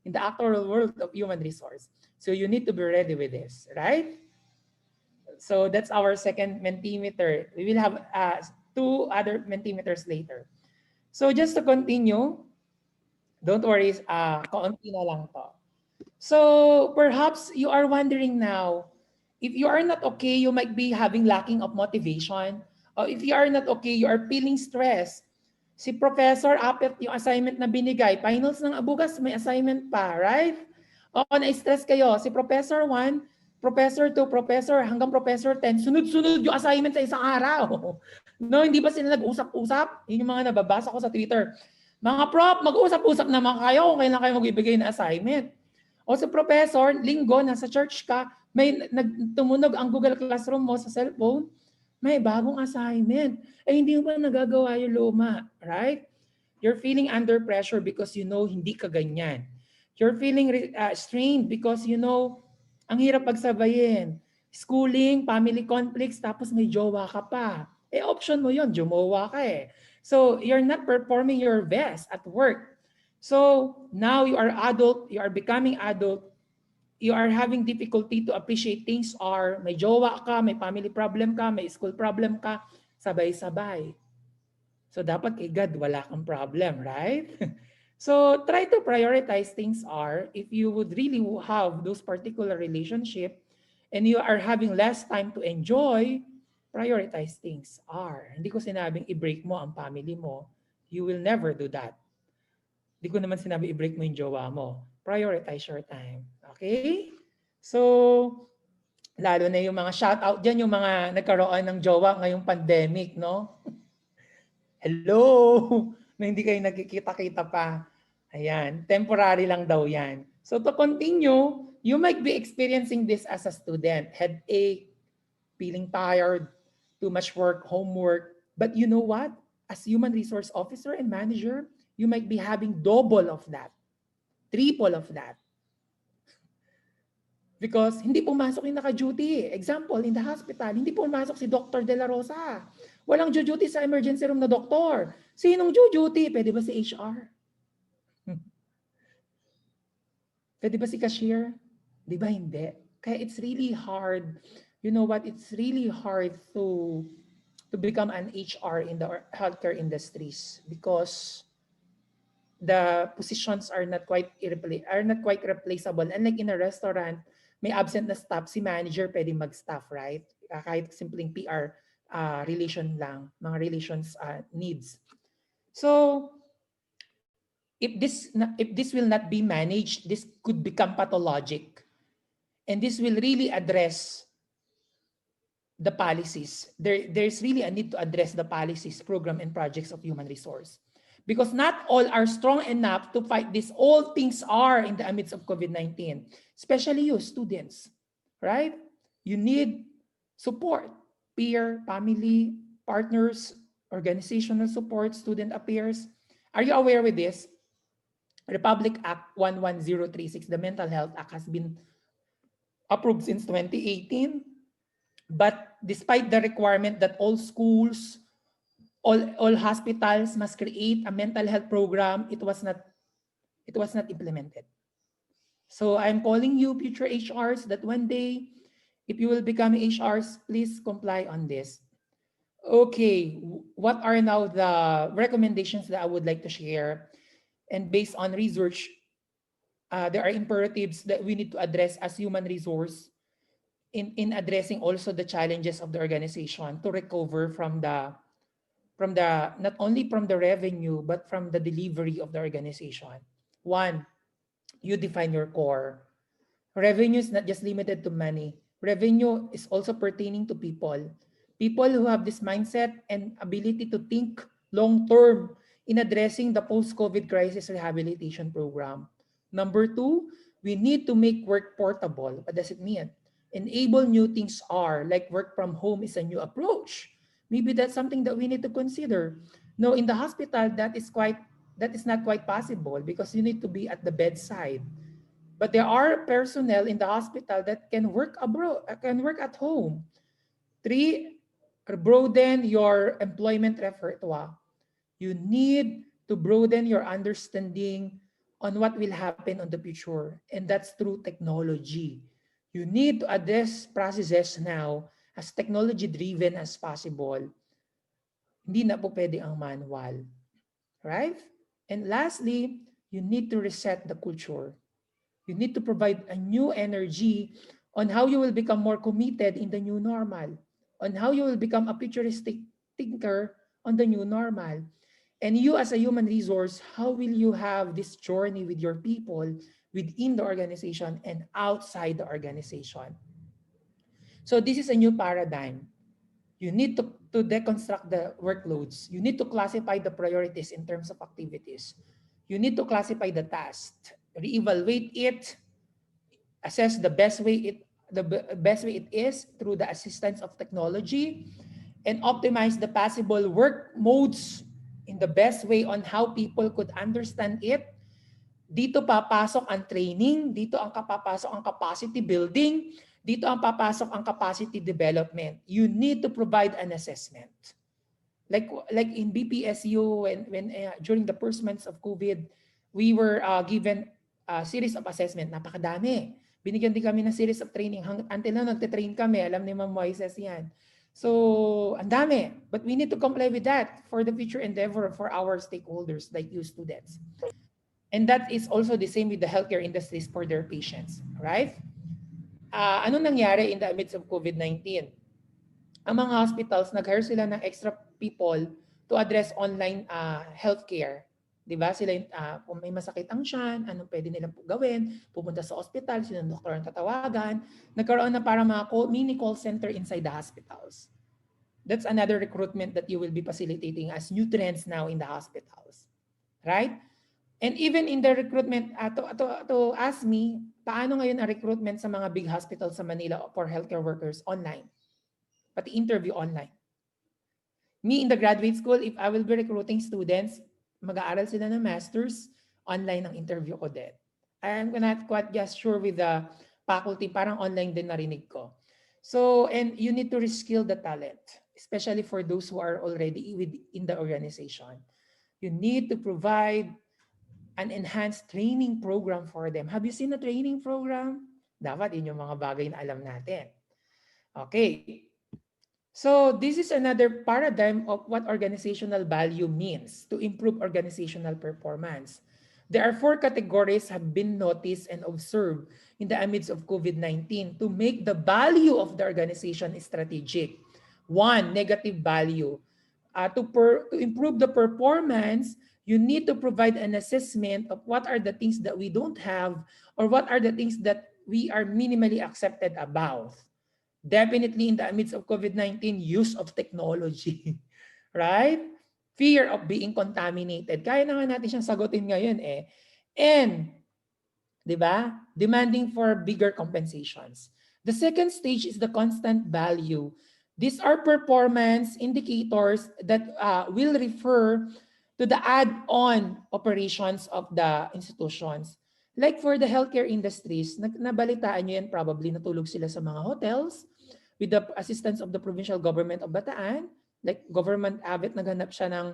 in the actual world of human resource. So you need to be ready with this, right? So that's our second Mentimeter. We will have two other Mentimeters later. So just to continue, don't worry, kaunti na lang to. So perhaps you are wondering now, if you are not okay, you might be having lacking of motivation. Or if you are not okay, you are feeling stressed. Si Professor, apit yung assignment na binigay. Finals ng bukas, may assignment pa, right? O, na-stress kayo. Si Professor 1, Professor 2, Professor hanggang Professor 10, sunod-sunod yung assignment sa isang araw. No, hindi ba sila nag-usap-usap? Yun yung mga nababasa ko sa Twitter. Mga prof, mag-usap-usap naman kayo kung kailan kayo magbibigay ng assignment. O si Professor, linggo, nasa church ka, may tumunog ang Google Classroom mo sa cellphone, may bagong assignment. Eh, hindi mo pa nagagawa yung luma, right? You're feeling under pressure because you know hindi ka ganyan. You're feeling strained because you know ang hirap pagsabayin. Schooling, family conflicts, tapos may jowa ka pa. Eh, option mo yon, jumowa ka eh. So, you're not performing your best at work. So, now you are adult, you are becoming adult, you are having difficulty to appreciate things are, may jowa ka, may family problem ka, may school problem ka, sabay-sabay. So dapat kay God wala kang problem, right? So try to prioritize things are, if you would really have those particular relationship and you are having less time to enjoy, prioritize things are. Hindi ko sinabing i-break mo ang family mo. You will never do that. Hindi ko naman sinabi i-break mo yung jowa mo. Prioritize your time. Okay? So, lalo na yung mga shout out dyan, yung mga nagkaroon ng jowa ngayong pandemic, no? Hello! Na hindi kayo nagkikita-kita pa. Ayan, temporary lang daw yan. So to continue, you might be experiencing this as a student. Headache, feeling tired, too much work, homework. But you know what? As human resource officer and manager, you might be having double of that, triple of that. Because hindi pumasok yung naka-duty. Example, in the hospital, hindi pumasok si Dr. De La Rosa. Walang duty sa emergency room na doktor. Sinong duty? Pwede ba si HR? Pwede ba si cashier? Di ba hindi? Kaya it's really hard. You know what? It's really hard to become an HR in the healthcare industries because the positions are not quite replaceable. Unlike in a restaurant, may absent na staff, si manager pwede mag-staff, right? Kahit simpleng PR relation lang, mga relations needs. So, if this will not be managed, this could become pathologic. And this will really address the policies. There's really a need to address the policies, program, and projects of human resource. Because not all are strong enough to fight this. All things are in the midst of COVID-19, especially you students, right? You need support, peer, family, partners, organizational support, student affairs. Are you aware with this? Republic Act 11036, the Mental Health Act, has been approved since 2018. But despite the requirement that all schools, all hospitals must create a mental health program, it was not implemented. So I'm calling you future HRs that one day, if you will become HRs, please comply on this. Okay, what are now the recommendations that I would like to share? And based on research, there are imperatives that we need to address as human resource in addressing also the challenges of the organization to recover from the not only from the revenue but from the delivery of the organization. One, you define your core. Revenue is not just limited to money. Revenue is also pertaining to people. People who have this mindset and ability to think long term in addressing the post-COVID crisis rehabilitation program. Number two, we need to make work portable. What does it mean? enable new things are, like work from home is a new approach. Maybe that's something that we need to consider. No, in the hospital, that is not quite possible because you need to be at the bedside. But there are personnel in the hospital that can work abroad, can work at home. Three, broaden your employment repertoire. You need to broaden your understanding on what will happen on the future, and that's through technology. You need to address processes now as technology driven as possible. Hindi na po pwede ang manual, right? And lastly, you need to reset the culture. You need to provide a new energy on how you will become more committed in the new normal, on how you will become a futuristic thinker on the new normal. And you as a human resource, how will you have this journey with your people within the organization and outside the organization? So this is a new paradigm. You need to deconstruct the workloads. You need to classify the priorities in terms of activities. You need to classify the tasks, reevaluate it, assess the best way it is through the assistance of technology, and optimize the possible work modes in the best way on how people could understand it. Dito papasok ang training, dito ang papasok ang capacity building, dito ang papasok ang capacity development. You need to provide an assessment. Like in BPSU, when during the first months of COVID, we were given a series of assessment. Napakadami. Binigyan din kami ng series of training. Until na nagte-train kami, alam ni Ma'am Moises yan. So, ang dami. But we need to comply with that for the future endeavor for our stakeholders like you students. And that is also the same with the healthcare industries for their patients, right? Anong nangyari in the midst of COVID-19? Ang mga hospitals, nag-hire sila ng extra people to address online healthcare. Diba? Sila kung may masakit ang tiyan, anong pwede nilang gawin, pupunta sa hospital, sino ng doktor ang tatawagan. Nagkaroon na parang mga mini call center inside the hospitals. That's another recruitment that you will be facilitating as new trends now in the hospitals. Right? And even in the recruitment, to ask me, paano ngayon ang recruitment sa mga big hospitals sa Manila for healthcare workers online? Pati interview online. Me in the graduate school, if I will be recruiting students, mag-aaral sila ng masters, online ang interview ko din. I'm not quite just sure with the faculty, parang online din narinig ko. So, and you need to reskill the talent, especially for those who are already within the organization. You need to provide an enhanced training program for them. Have you seen a training program? Dapat yun yung mga bagay na alam natin. Okay. So this is another paradigm of what organizational value means to improve organizational performance. There are 4 categories have been noticed and observed in the midst of COVID-19 to make the value of the organization strategic. 1, negative value. To improve the performance, you need to provide an assessment of what are the things that we don't have or what are the things that we are minimally accepted about. Definitely in the midst of COVID-19, use of technology, right? Fear of being contaminated. Kaya na nga natin siyang sagutin ngayon eh. And, di ba? Demanding for bigger compensations. The second stage is the constant value. These are performance indicators that will refer to the add-on operations of the institutions. Like for the healthcare industries, nabalitaan nyo yan probably, natulog sila sa mga hotels with the assistance of the provincial government of Bataan. Like government avet, naghanap siya ng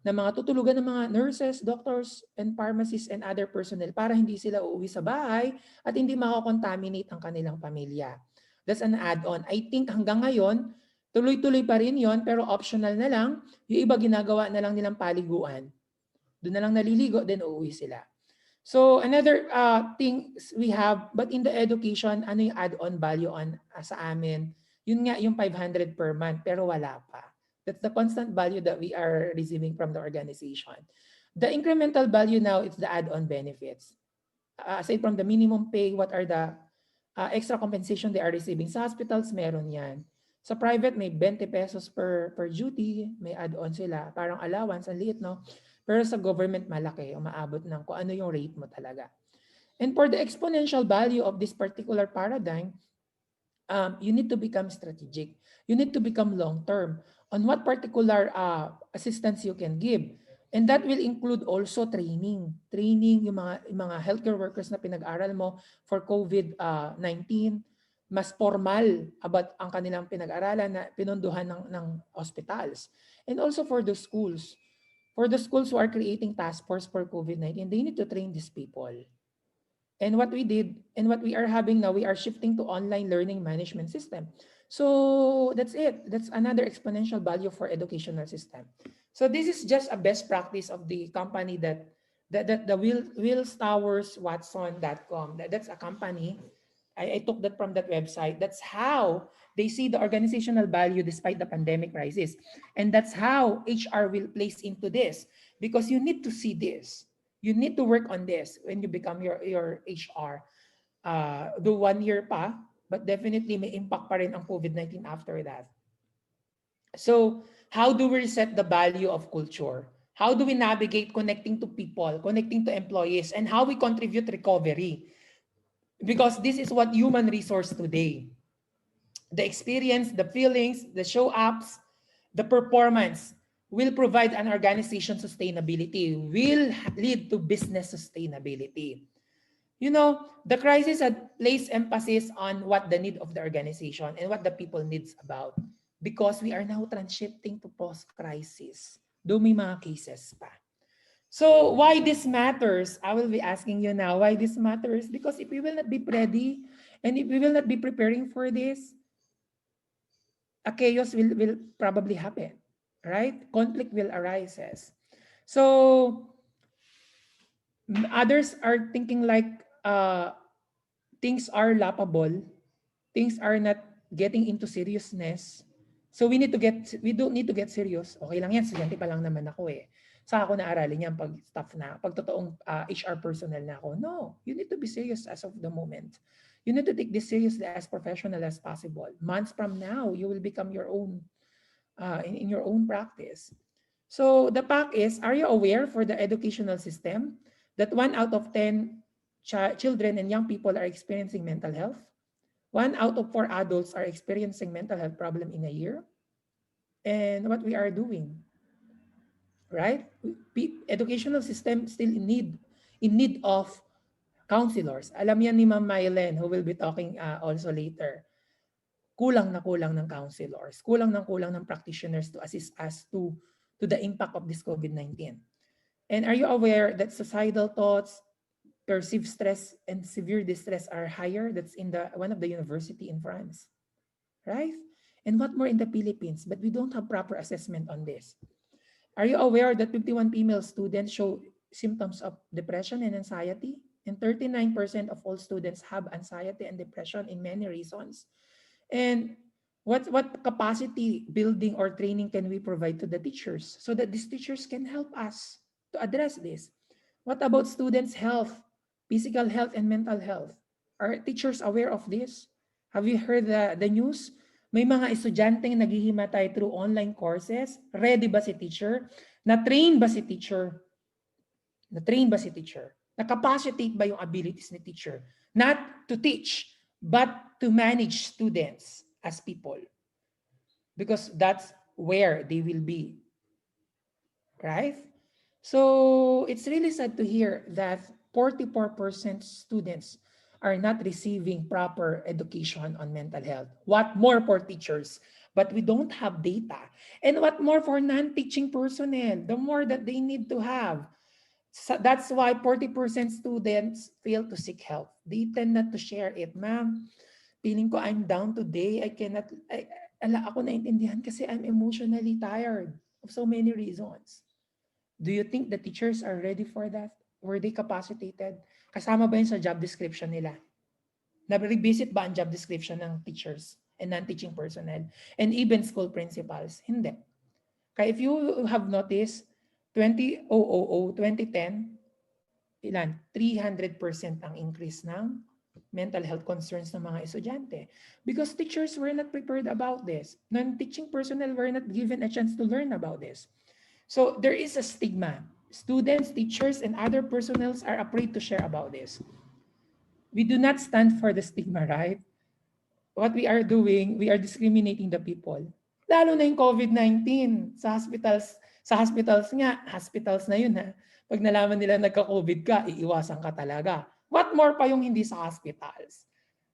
mga tutulugan ng mga nurses, doctors, and pharmacists and other personnel para hindi sila uuwi sa bahay at hindi makakontaminate ang kanilang pamilya. That's an add-on. I think hanggang ngayon, tuloy-tuloy pa rin yon pero optional na lang. Yung iba ginagawa na lang nilang paliguan. Doon na lang naliligo, then uuwi sila. So another thing we have, but in the education, ano yung add-on value on sa amin? Yun nga yung 500 per month, pero wala pa. That's the constant value that we are receiving from the organization. The incremental value now is the add-on benefits. Aside from the minimum pay, what are the extra compensation they are receiving? Sa hospitals, meron yan. Sa private, may 20 pesos per duty, may add-on sila. Parang allowance, ang liit, no? Pero sa government, malaki, umaabot ng kung ano yung rate mo talaga. And for the exponential value of this particular paradigm, you need to become strategic. You need to become long-term on what particular assistance you can give. And that will include also training. Training yung mga healthcare workers na pinag-aral mo for COVID-19, mas formal about ang kanilang pinag-aralan na pinondohan ng hospitals. And also for the schools. For the schools who are creating task force for COVID-19, they need to train these people. And what we did and what we are having now, we are shifting to online learning management system. So that's it. That's another exponential value for educational system. So this is just a best practice of the company that the Wills Towers Watson.com. That's a company. I took that from that website. That's how they see the organizational value despite the pandemic crisis. And that's how HR will place into this because you need to see this. You need to work on this when you become your HR. Do 1 year pa, but definitely may impact pa rin ang COVID-19 after that. So how do we reset the value of culture? How do we navigate connecting to people, connecting to employees, and how we contribute recovery? Because this is what human resource today. The experience, the feelings, the show ups, the performance will provide an organization sustainability, will lead to business sustainability. You know, the crisis had placed emphasis on what the need of the organization and what the people needs about because we are now transitioning to post-crisis. Though may mga cases pa. So why this matters? I will be asking you now why this matters. Because if we will not be ready and if we will not be preparing for this, a chaos will probably happen, right? Conflict will arise. So others are thinking like things are laughable, things are not getting into seriousness. So we don't need to get serious. Okay lang yan, estudyante pa lang naman ako eh. Saka ako naaralin yan pag staff na, pag totoong HR personnel na ako. No, you need to be serious as of the moment. You need to take this seriously as professional as possible. Months from now, you will become your own, in your own practice. So the fact is, are you aware for the educational system that 1 out of 10 children and young people are experiencing mental health? 1 out of 4 adults are experiencing mental health problem in a year. And what we are doing, right? Educational system still in need of counselors. Alam yan ni Ma'am Mylen who will be talking also later. Kulang na kulang ng counselors. Kulang ng practitioners to assist us to the impact of this COVID-19. And are you aware that societal thoughts, perceived stress, and severe distress are higher? That's in one of the university in France, right? And what more in the Philippines? But we don't have proper assessment on this. Are you aware that 51 female students show symptoms of depression and anxiety? And 39% of all students have anxiety and depression in many reasons. And what capacity building or training can we provide to the teachers so that these teachers can help us to address this? What about students' health, physical health and mental health? Are teachers aware of this? Have you heard the news? May mga estudyanteng naghihimatay through online courses. Ready ba si teacher? Na-train ba si teacher? Na-train ba si teacher? Na-capacitate ba yung abilities ni teacher? Not to teach, but to manage students as people. Because that's where they will be. Right? So it's really sad to hear that 44% students are not receiving proper education on mental health. What more for teachers? But we don't have data. And what more for non-teaching personnel? The more that they need to have. So that's why 40% students fail to seek help. They tend not to share it. Ma'am, feeling ko I'm down today. Ako naintindihan kasi I'm emotionally tired of so many reasons. Do you think the teachers are ready for that? Were they capacitated? Kasama ba yun sa job description nila? Na-revisit ba ang job description ng teachers and non-teaching personnel? And even school principals? Hindi. Kaya if you have noticed, 2010, ilan? 300% ang increase ng mental health concerns ng mga estudyante. Because teachers were not prepared about this. Non-teaching personnel were not given a chance to learn about this. So there is a stigma. Students, teachers, and other personnel are afraid to share about this. We do not stand for the stigma, right? what we are doing, we are discriminating the people. Lalo na yung COVID-19 sa hospitals nga, hospitals na yun ha. Pag nalaman nila nagka-COVID ka, iiwasan ka talaga. What more pa yung hindi sa hospitals?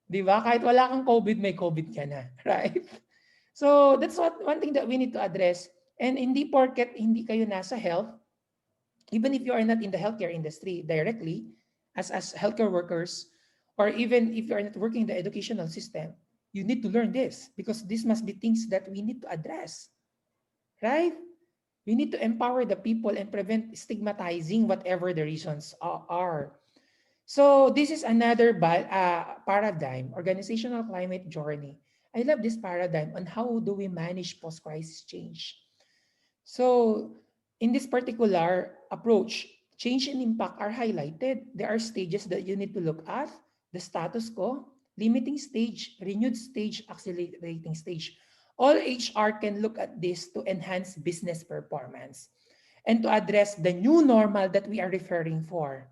Di ba? Kahit wala kang COVID, may COVID ka na. Right? So that's one thing that we need to address. And hindi porket hindi kayo nasa health, even if you are not in the healthcare industry directly, as healthcare workers, or even if you are not working in the educational system, you need to learn this because this must be things that we need to address, right? We need to empower the people and prevent stigmatizing whatever the reasons are. So this is another paradigm, organizational climate journey. I love this paradigm on how do we manage post-crisis change. So in this particular approach, change and impact are highlighted. There are stages that you need to look at: the status quo, limiting stage, renewed stage, accelerating stage. All HR can look at this to enhance business performance and to address the new normal that we are referring for.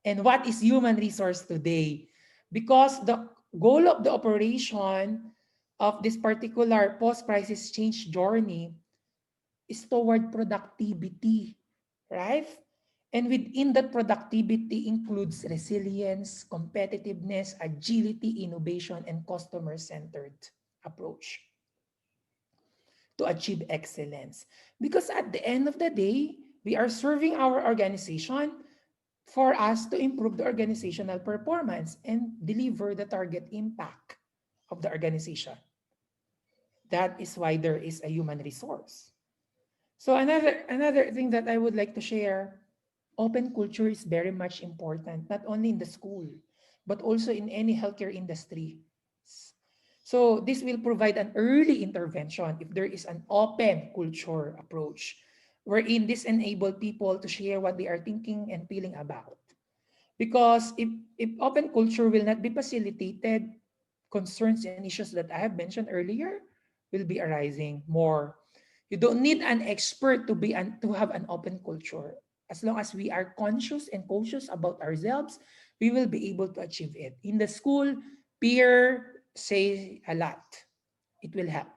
And what is human resource today? Because the goal of the operation of this particular post-crisis change journey is toward productivity, right? And within that productivity includes resilience, competitiveness, agility, innovation, and customer-centered approach to achieve excellence. Because at the end of the day, we are serving our organization for us to improve the organizational performance and deliver the target impact of the organization. That is why there is a human resource. So another thing that I would like to share, open culture is very much important, not only in the school, but also in any healthcare industry. So this will provide an early intervention if there is an open culture approach, wherein this enable people to share what they are thinking and feeling about. Because if open culture will not be facilitated, concerns and issues that I have mentioned earlier will be arising more. You don't need an expert to have an open culture. As long as we are conscious and cautious about ourselves, we will be able to achieve it. In the school, peer say a lot. It will help.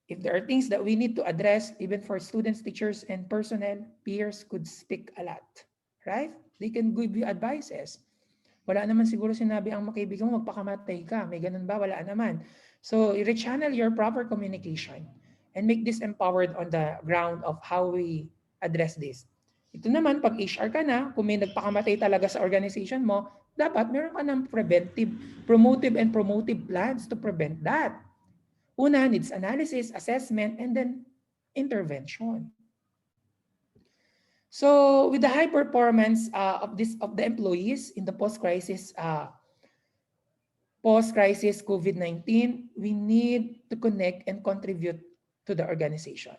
If there are things that we need to address, even for students, teachers, and personnel, peers could speak a lot. Right? They can give you advices. Wala naman siguro sinabi ang makaibigan mo, magpakamatay ka. May ganun ba? Wala naman. So, rechannel your proper communication and make this empowered on the ground of how we address this. Ito naman, pag HR ka na, kung may nagpakamatay talaga sa organization mo, dapat meron ka ng preventive, promotive, and promotive plans to prevent that. Una, needs analysis, assessment, and then intervention. So with the high performance of the employees in the post-crisis COVID-19, we need to connect and contribute to the organization.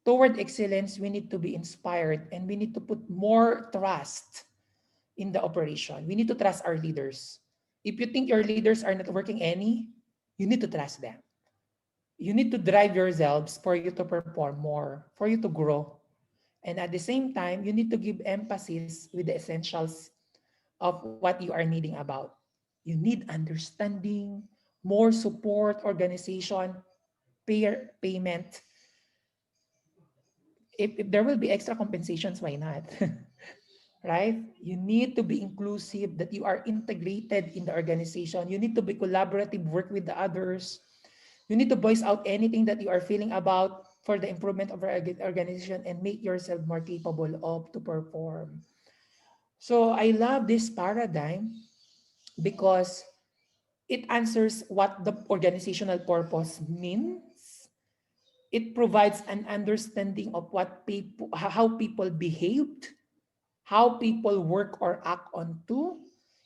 Toward excellence, we need to be inspired and we need to put more trust in the operation. We need to trust our leaders. If you think your leaders are not working you need to trust them. You need to drive yourselves for you to perform more, for you to grow. And at the same time, you need to give emphasis with the essentials of what you are needing about. You need understanding, more support, organization, payment. If there will be extra compensations, why not? Right? You need to be inclusive, that you are integrated in the organization. You need to be collaborative, work with the others. You need to voice out anything that you are feeling about for the improvement of our organization and make yourself more capable of to perform. So I love this paradigm because it answers what the organizational purpose means. It provides an understanding of how people behaved, how people work or act on to,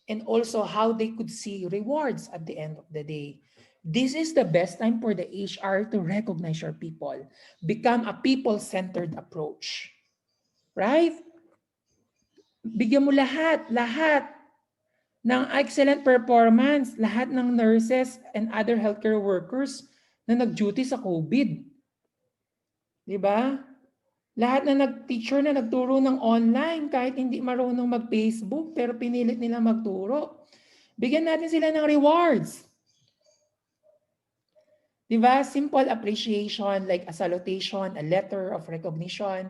and also how they could see rewards at the end of the day. This is the best time for the HR to recognize your people, become a people-centered approach. Right? Bigyan mo lahat ng excellent performance, lahat ng nurses and other healthcare workers na nag-duty sa COVID. Di ba? Lahat na teacher na nagturo ng online kahit hindi marunong mag-Facebook pero pinilit nila magturo. Bigyan natin sila ng rewards. Diba? Simple appreciation like a salutation, a letter of recognition,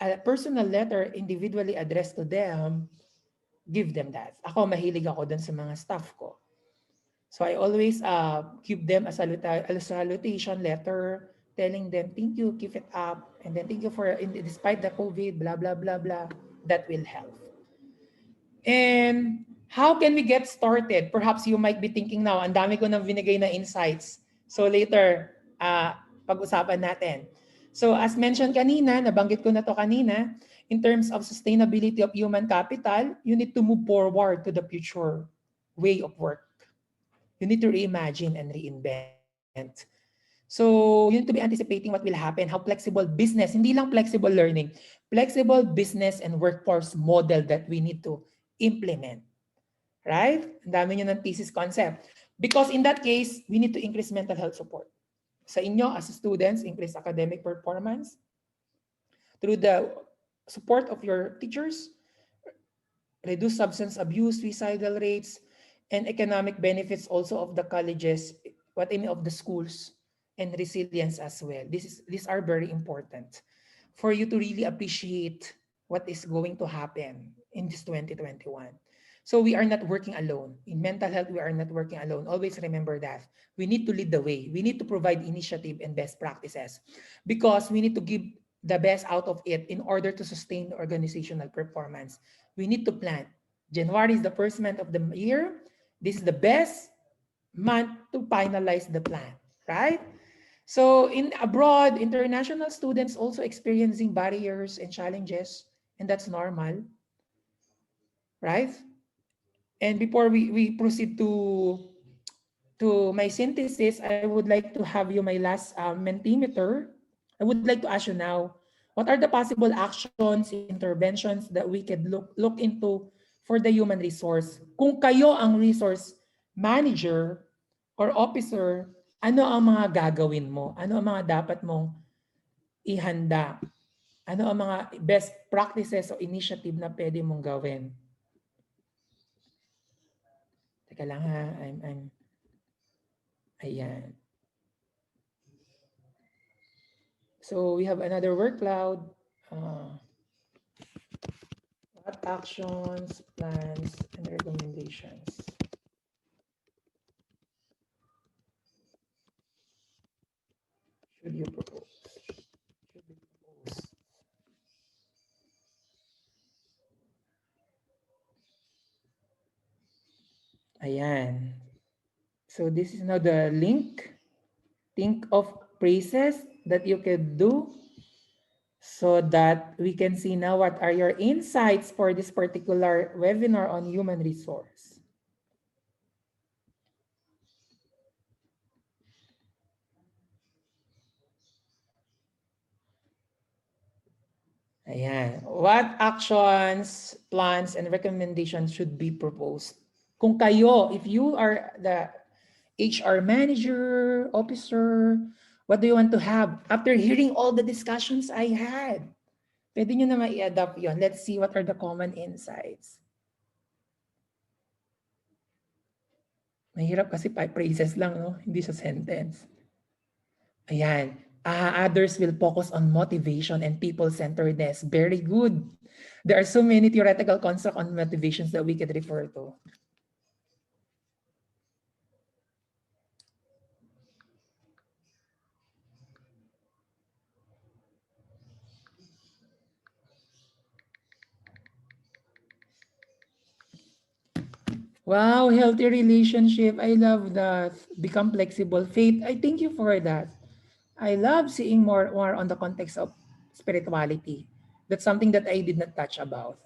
a personal letter individually addressed to them, give them that. Ako, mahilig ako dun sa mga staff ko. So I always give them a salutation letter telling them, thank you, keep it up, and then thank you for, despite the COVID, blah, blah, blah, blah, that will help. And how can we get started? Perhaps you might be thinking now, ang dami ko nang binigay na insights. So later, pag-usapan natin. So as mentioned kanina, nabanggit ko na to kanina, in terms of sustainability of human capital, you need to move forward to the future way of work. You need to reimagine and reinvent. So you need to be anticipating what will happen, how flexible business, hindi lang flexible learning, flexible business and workforce model that we need to implement. Right? Ang dami nyo ng thesis concept. Because in that case, we need to increase mental health support. Sa inyo, as students, increase academic performance through the support of your teachers, reduce substance abuse, suicidal rates, and economic benefits also of the colleges, what I mean of the schools, and resilience as well. These are very important for you to really appreciate what is going to happen in this 2021. So we are not working alone. In mental health, we are not working alone. Always remember that. We need to lead the way. We need to provide initiative and best practices because we need to give the best out of it in order to sustain organizational performance. We need to plan. January is the first month of the year. This is the best month to finalize the plan, right? So in abroad, international students also experiencing barriers and challenges, and that's normal, right? And before we proceed to my synthesis, I would like to have you my last Mentimeter. I would like to ask you now, what are the possible actions, interventions that we could look into for the human resource? Kung kayo ang resource manager or officer, ano ang mga gagawin mo? Ano ang mga dapat mong ihanda? Ano ang mga best practices o initiative na pwede mong gawin? Teka lang ha, ayan. So we have another word cloud. What actions, plans, and recommendations should you propose? Should be proposed. Ayan. So this is now the link. Think of phrases that you can do so that we can see now what are your insights for this particular webinar on human resource. Ayan. What actions, plans, and recommendations should be proposed? Kung kayo, if you are the HR manager, officer, what do you want to have? After hearing all the discussions I had, pwede nyo na ma-i-adapt yun. Let's see what are the common insights. Mahirap kasi 5 phrases lang, no? Hindi sa sentence. Ayan. Others will focus on motivation and people-centeredness. Very good. There are so many theoretical concepts on motivations that we could refer to. Wow, healthy relationship. I love that. Become flexible. Faith, I thank you for that. I love seeing more on the context of spirituality. That's something that I did not touch about.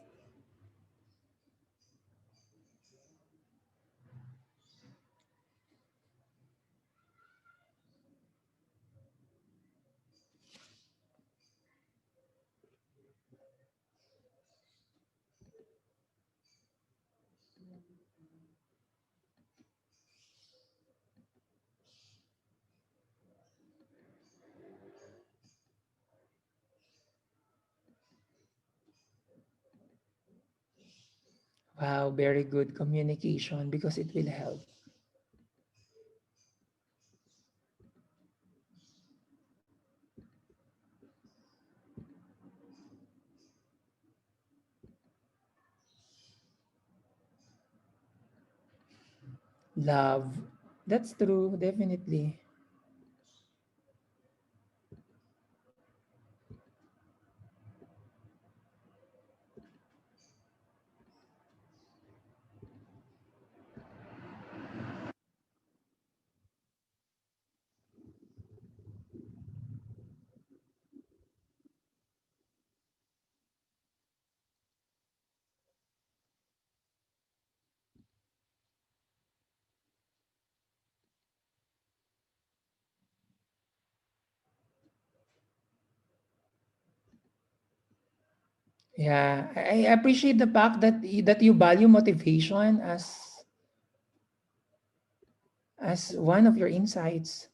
Wow, very good communication because it will help. Love. That's true, definitely. Yeah, I appreciate the fact that that you value motivation as one of your insights.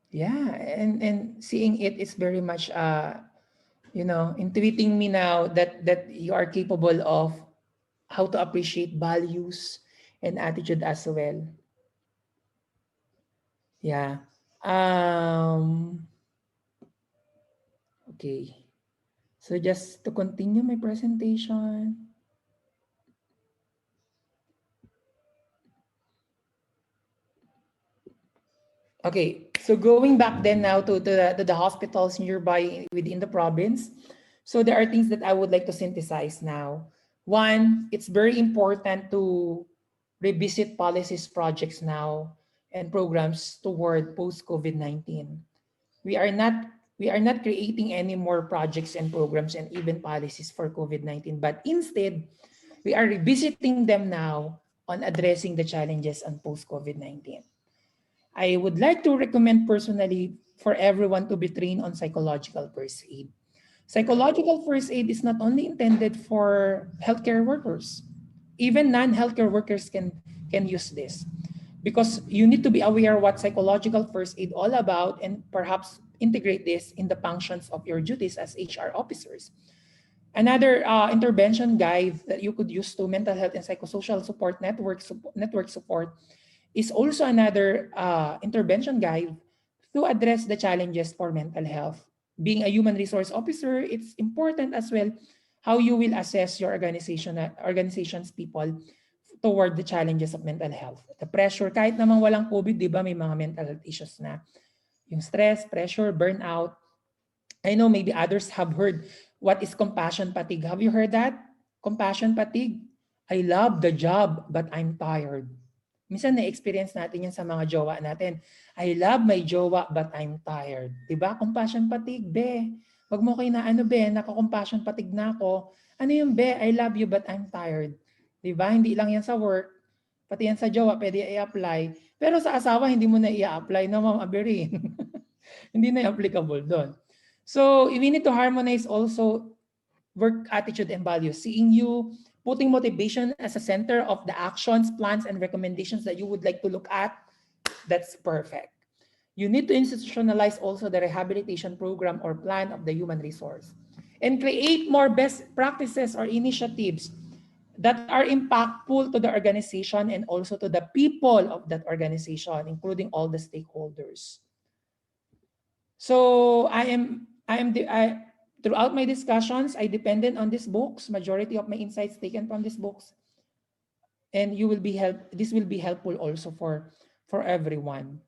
Yeah, and seeing it is very much intuiting me now that you are capable of how to appreciate values and attitude as well. Yeah. Um okay. So just to continue my presentation. Okay, so going back then now to the hospitals nearby within the province. So there are things that I would like to synthesize now. One, it's very important to revisit policies, projects now, and programs toward post-COVID-19. We are not we are not creating any more projects and programs and even policies for COVID-19, but instead, we are revisiting them now on addressing the challenges on post-COVID-19. I would like to recommend personally for everyone to be trained on psychological first aid. Psychological first aid is not only intended for healthcare workers, even non-healthcare workers can use this because you need to be aware what psychological first aid all about and perhaps integrate this in the functions of your duties as HR officers. Another intervention guide that you could use to mental health and psychosocial support network support is also another intervention guide to address the challenges for mental health. Being a human resource officer, it's important as well how you will assess your organization's people toward the challenges of mental health. The pressure, kahit naman walang COVID, di ba, may mga mental health issues na. Yung stress, pressure, burnout. I know maybe others have heard what is compassion fatigue. Have you heard that? Compassion fatigue. I love the job, but I'm tired. Minsan na-experience natin yan sa mga jowa natin. I love my jowa, but I'm tired. Diba? Compassion fatigue, be. Wag mo kayo na ano, be, naka-compassion fatigue na ako. Ano yung be? I love you, but I'm tired. Diba? Hindi lang yan sa work. Pati yan sa jowa, pwede i-apply. Pero sa asawa, hindi mo na i-apply na, Ma'am Aberin. Hindi na applicable doon. So, we need to harmonize also work attitude and values. Seeing you putting motivation as a center of the actions, plans, and recommendations that you would like to look at, that's perfect. You need to institutionalize also the rehabilitation program or plan of the human resource and create more best practices or initiatives that are impactful to the organization and also to the people of that organization, including all the stakeholders. So I throughout my discussions, I depended on these books. Majority of my insights taken from these books, and you will be help. This will be helpful also for everyone.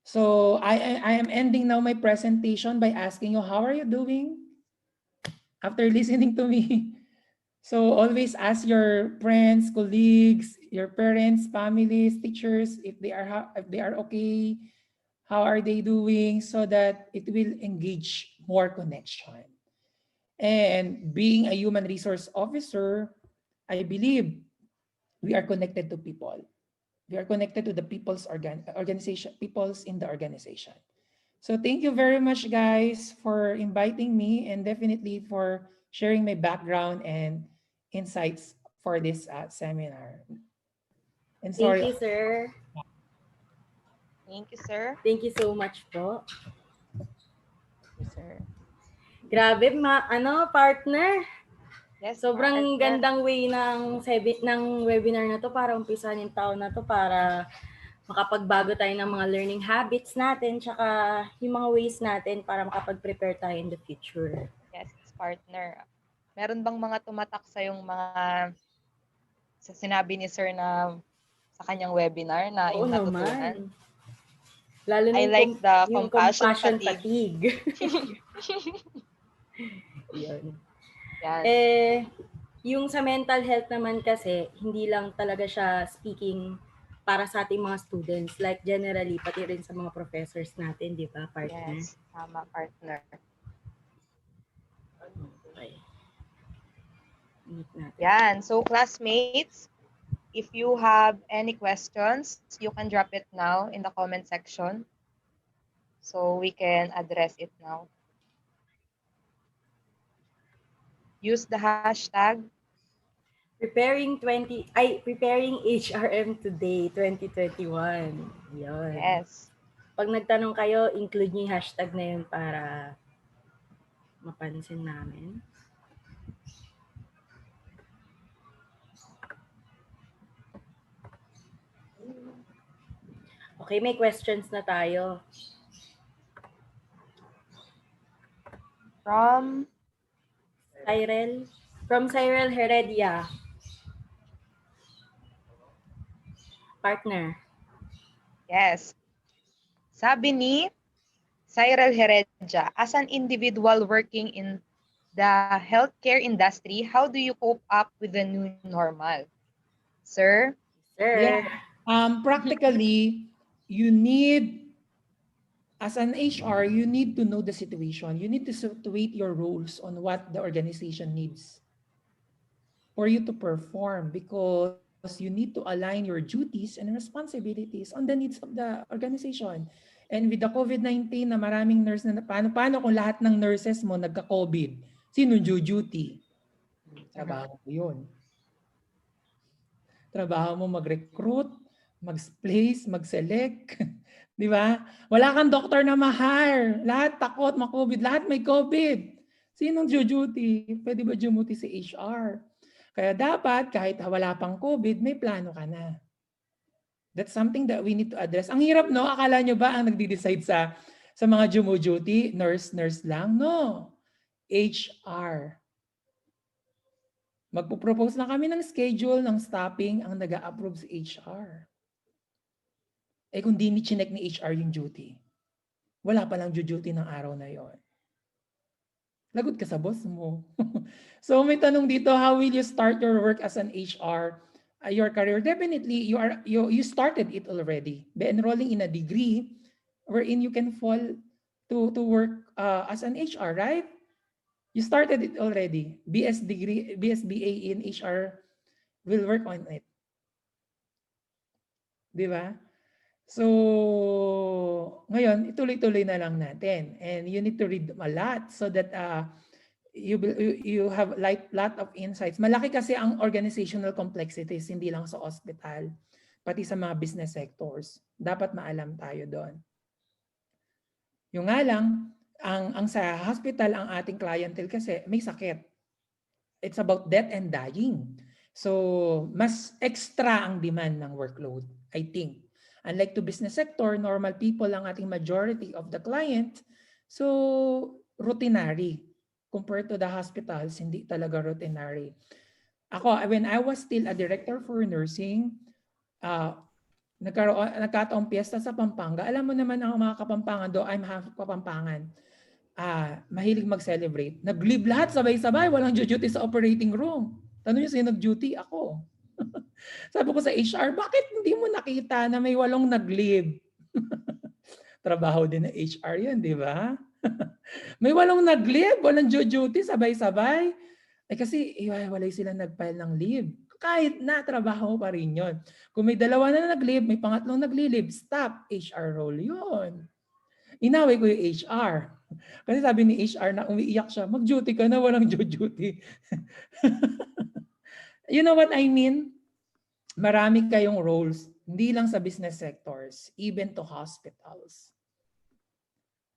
So I am ending now my presentation by asking you, how are you doing after listening to me? So always ask your friends, colleagues, your parents, families, teachers if they are okay. How are they doing so that it will engage more connection. And being a human resource officer, I believe we are connected to people. We are connected to the organization, peoples in the organization. So thank you very much, guys, for inviting me and definitely for sharing my background and insights for this seminar. And Thank sorry. you, sir. Thank you, sir. Thank you so much po. Yes, sir. Grabe, partner. Yes, Sobrang partner. gandang way ng webinar na to para umpisahan yung taon na to para makapagbago tayo ng mga learning habits natin tsaka yung mga ways natin para makapag-prepare tayo in the future. Yes, partner. meron bang mga tumatak sa yung mga sa sinabi ni Sir na sa kanyang webinar na Oo yung natutunan? naman. Lalo na I like the yung compassion compassion fatigue. fatigue. Yun. Yan. Yung sa mental health naman kasi, hindi lang talaga siya speaking para sa ating mga students. Like generally, pati rin sa mga professors natin, di ba, partner? Yes, tama, partner. Okay. Meet natin. Yan. So, classmates, if you have any questions, you can drop it now in the comment section so we can address it now. Use the hashtag. Preparing HRM today, 2021. Yun. Yes. Pag nagtanong kayo, include niyo yung hashtag na yun para mapansin namin. Okay, may questions na tayo. From Cyril Heredia. Partner. Yes. Sabi ni Cyril Heredia, as an individual working in the healthcare industry, how do you cope up with the new normal? Sir? Sir. Yeah. Practically, you need, as an HR, you need to know the situation. You need to situate your roles on what the organization needs for you to perform, because you need to align your duties and responsibilities on the needs of the organization. And with the COVID-19 na maraming nurse na paano kung lahat ng nurses mo nagka-COVID? Sino duty? Trabaho mo yun. Trabaho mo mag-recruit, mag-place, mag-select. Di ba? Wala kang doktor na ma-hire. Lahat takot, ma-COVID. Lahat may COVID. Sinong duty? Pwede ba duty si HR? Kaya dapat, kahit wala pang COVID, may plano ka na. That's something that we need to address. Ang hirap, no? Akala nyo ba ang nagde-decide sa mga duty, nurse lang? No. HR. Magpo-propose na kami ng schedule ng stopping, ang nag-a-approve si HR. Eh kung di ni-chinek ni HR yung duty, wala palang duty ng araw na yon. Lagot ka sa boss mo. So may tanong dito, how will you start your work as an HR, your career? Definitely, you started it already by enrolling in a degree wherein you can fall to work as an HR, right? You started it already. BSBA in HR will work on it. Di ba? So, ngayon, ituloy-tuloy na lang natin. And you need to read a lot so that you have lot of insights. Malaki kasi ang organizational complexities, hindi lang sa hospital, pati sa mga business sectors. Dapat maalam tayo doon. Yung nga lang, ang sa hospital, ang ating clientele kasi may sakit. It's about death and dying. So, mas extra ang demand ng workload, I think. Unlike to business sector, normal people ang ating majority of the client. So, routinary. Compared to the hospitals, hindi talaga routinary. Ako, when I was still a director for nursing, nagkataong piyesta sa Pampanga. Alam mo naman ang mga Kapampangan do, I'm half Kapampangan. Mahilig mag-celebrate. Nag-leave lahat sabay-sabay, walang duty sa operating room. Tanong niyo sino nag-duty? Ako. Sabi ko sa HR, bakit hindi mo nakita na may 8 nag-leave? Trabaho din ng HR yan, di ba? May 8 nag-leave, walang duty, sabay-sabay. Kasi walay sila nag-file ng leave. Kahit na, trabaho pa rin yun. Kung may 2 na nag-leave, may 3 nag-leave, stop, HR role yun. Inaway ko yung HR. Kasi sabi ni HR na umiiyak siya, mag-duty ka na, walang duty. You know what I mean? Marami kayong roles, hindi lang sa business sectors, even to hospitals.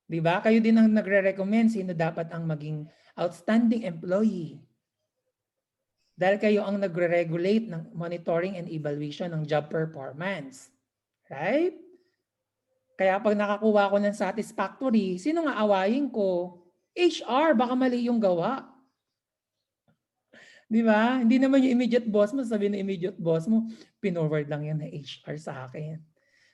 Diba? Kayo din ang nagre-recommend sino dapat ang maging outstanding employee. Dahil kayo ang nagre-regulate ng monitoring and evaluation ng job performance. Right? Kaya pag nakakuha ko ng satisfactory, sino nga awayin ko? HR, baka mali yung gawa. Di ba? Hindi naman yung immediate boss mo, sabi ng immediate boss mo, pinorward lang yan na HR sa akin.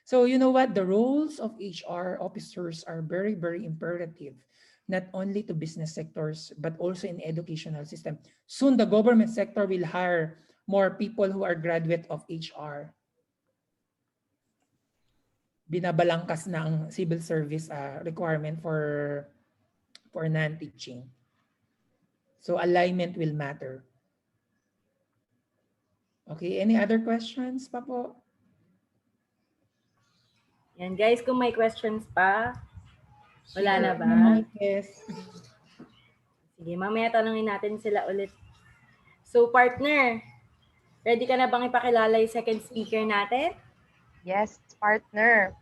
So you know what? The roles of HR officers are very, very imperative, not only to business sectors, but also in educational system. Soon, the government sector will hire more people who are graduate of HR. Binabalangkas na ang civil service requirement for non-teaching. So alignment will matter. Okay, any other questions pa po? Yan guys, kung may questions pa, wala na ba? Yes. Sige, mamaya tanungin natin sila ulit. So partner, ready ka na bang ipakilala yung second speaker natin? Yes, partner.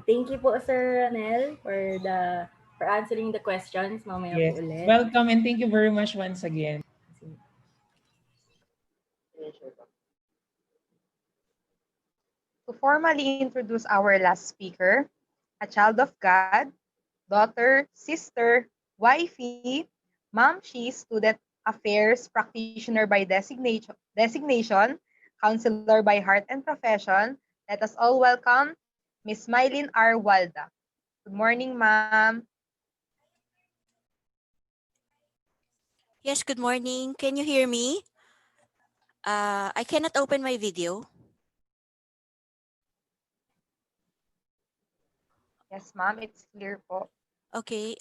Thank you po Sir Ranel for answering the questions. Mamaya Yes. po ulit. Welcome and thank you very much once again. To formally introduce our last speaker, a child of God, daughter, sister, wifey, mom, she, student affairs practitioner by designation, counselor by heart and profession. Let us all welcome Miss Mylene R. Walda. Good morning, ma'am. Yes, good morning. Can you hear me? I cannot open my video. Yes, ma'am, it's clear po. Okay.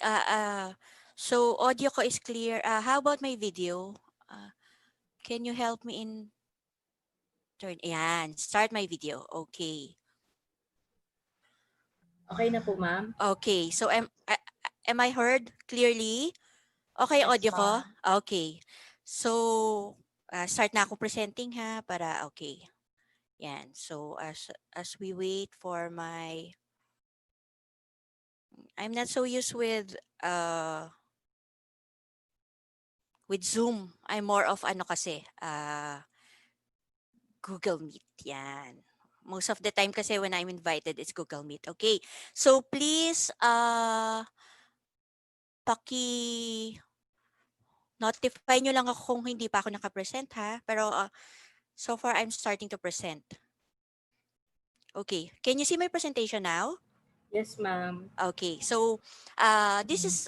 So audio ko is clear. How about my video? Can you help me in turn? Ayan, start my video. Okay. Okay na po, ma'am? Okay. So am I heard clearly? Okay, Yes, audio ko? ma'am. Okay. So start na ako presenting ha para okay. Yan. So as we wait for my I'm not so used with Zoom. I'm more of ano kasi, Google Meet. Yan. Most of the time kasi when I'm invited, it's Google Meet. Okay. So please, notify nyo lang ako kung hindi pa ako nakapresent ha. Pero so far, I'm starting to present. Okay. Can you see my presentation now? Yes, ma'am. Okay. So this is